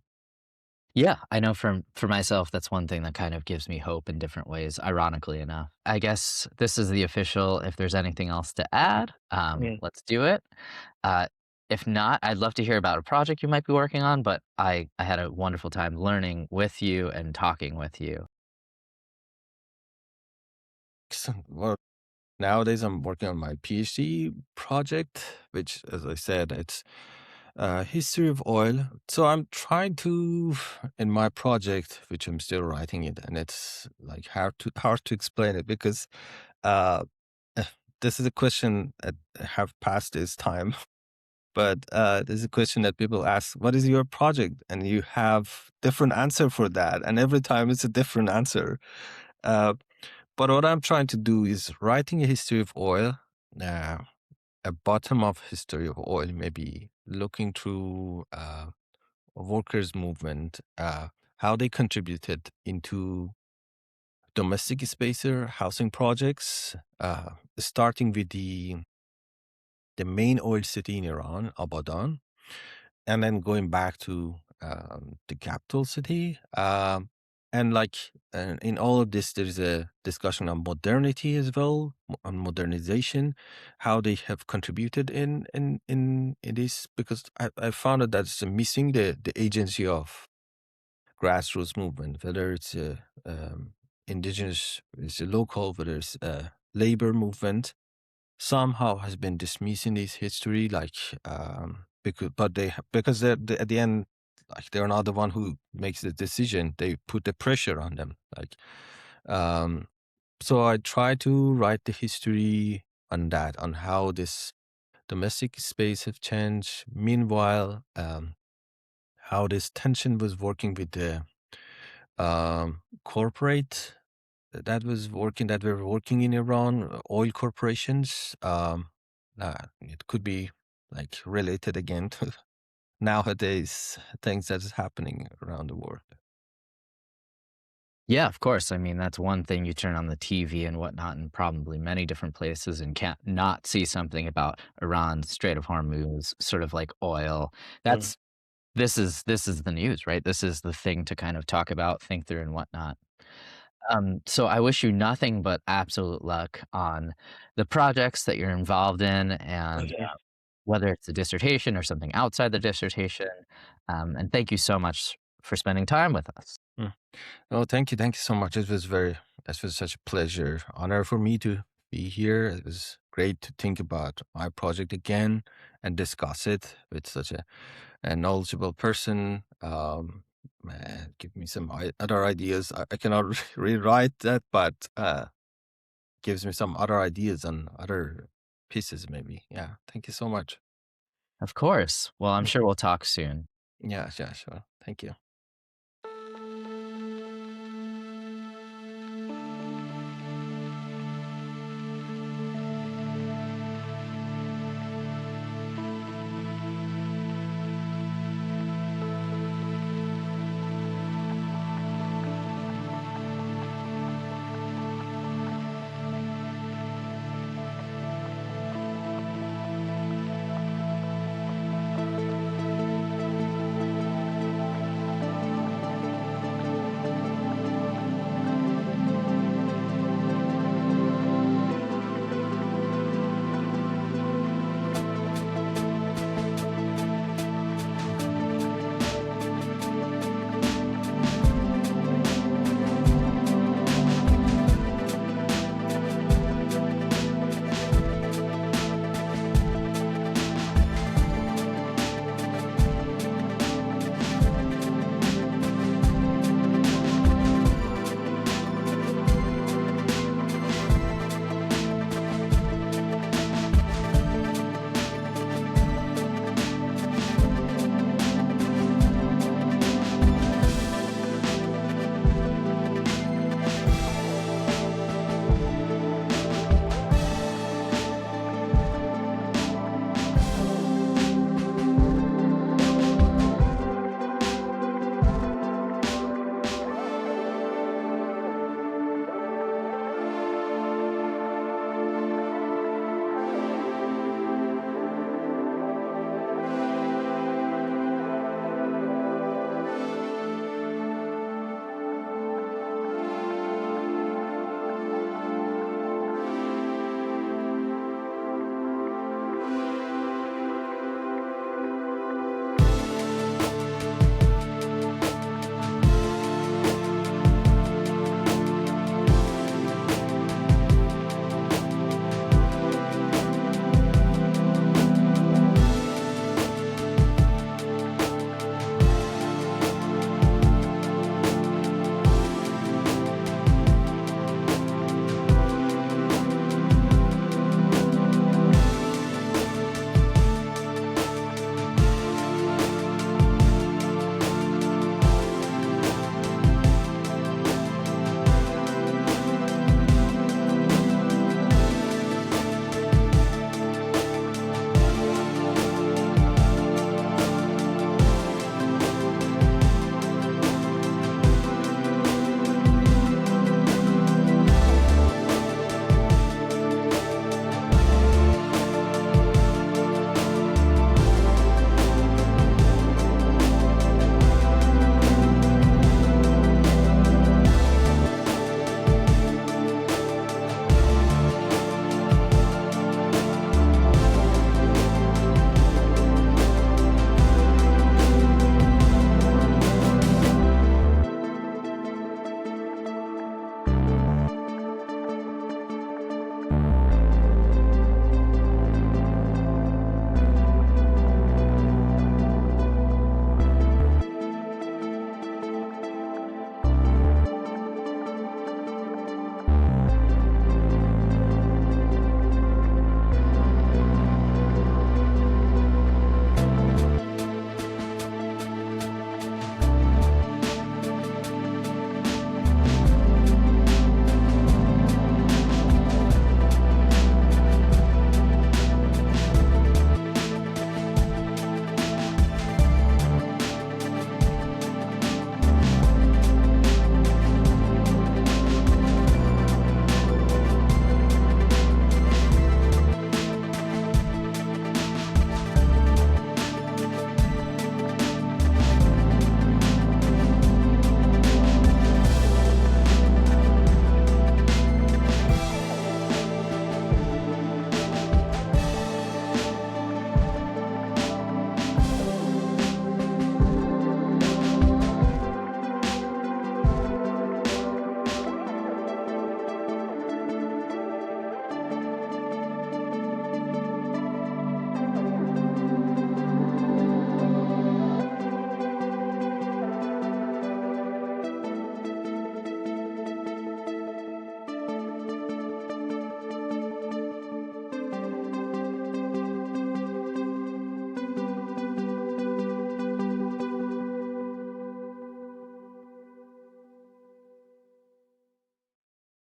Yeah, I know for myself, that's one thing that kind of gives me hope in different ways, ironically enough. I guess this is the official if there's anything else to add, let's do it. Uh, if not, I'd love to hear about a project you might be working on, but I had a wonderful time learning with you and talking with you. Well, nowadays I'm working on my PhD project, which, as I said, it's history of oil. So I'm trying to, in my project, which I'm still writing it, and it's like hard to explain it because uh, this is a question that have passed its time. But there's a question that people ask, "What is your project?" And you have different answer for that, and every time it's a different answer. Uh, but what I'm trying to do is writing a history of oil, uh, a bottom of history of oil, maybe looking through workers' movement, how they contributed into domestic spacer housing projects, starting with the main oil city in Iran, Abadan, and then going back to the capital city. And like in all of this, there is a discussion on modernity as well, on modernization, how they have contributed in this. Because I found that that's missing the agency of grassroots movement, whether it's indigenous, it's a local, whether it's a labor movement somehow has been dismissing this history like because they at the end like they're not the one who makes the decision, they put the pressure on them like um so I try to write the history on that, on how this domestic space have changed meanwhile, how this tension was working with the corporate that were working in Iran, oil corporations. It could be like related again to nowadays things that is happening around the world. Yeah, of course. I mean, that's one thing you turn on the TV and whatnot in probably many different places and can't not see something about Iran, Strait of Hormuz, sort of like oil. Mm. That's this is the news, right? This is the thing to kind of talk about, think through, and whatnot. So I wish you nothing but absolute luck on the projects that you're involved in, and Okay. whether it's a dissertation or something outside the dissertation. And thank you so much for spending time with us. Mm. Oh, thank you so much. It was such a pleasure, honor for me to be here. It was great to think about my project again and discuss it with such a knowledgeable person. Give me some other ideas. I cannot rewrite that, but gives me some other ideas on other pieces, maybe. Yeah. Thank you so much. Of course. Well, I'm Mm. sure we'll talk soon. Yeah, yeah, sure. Thank you.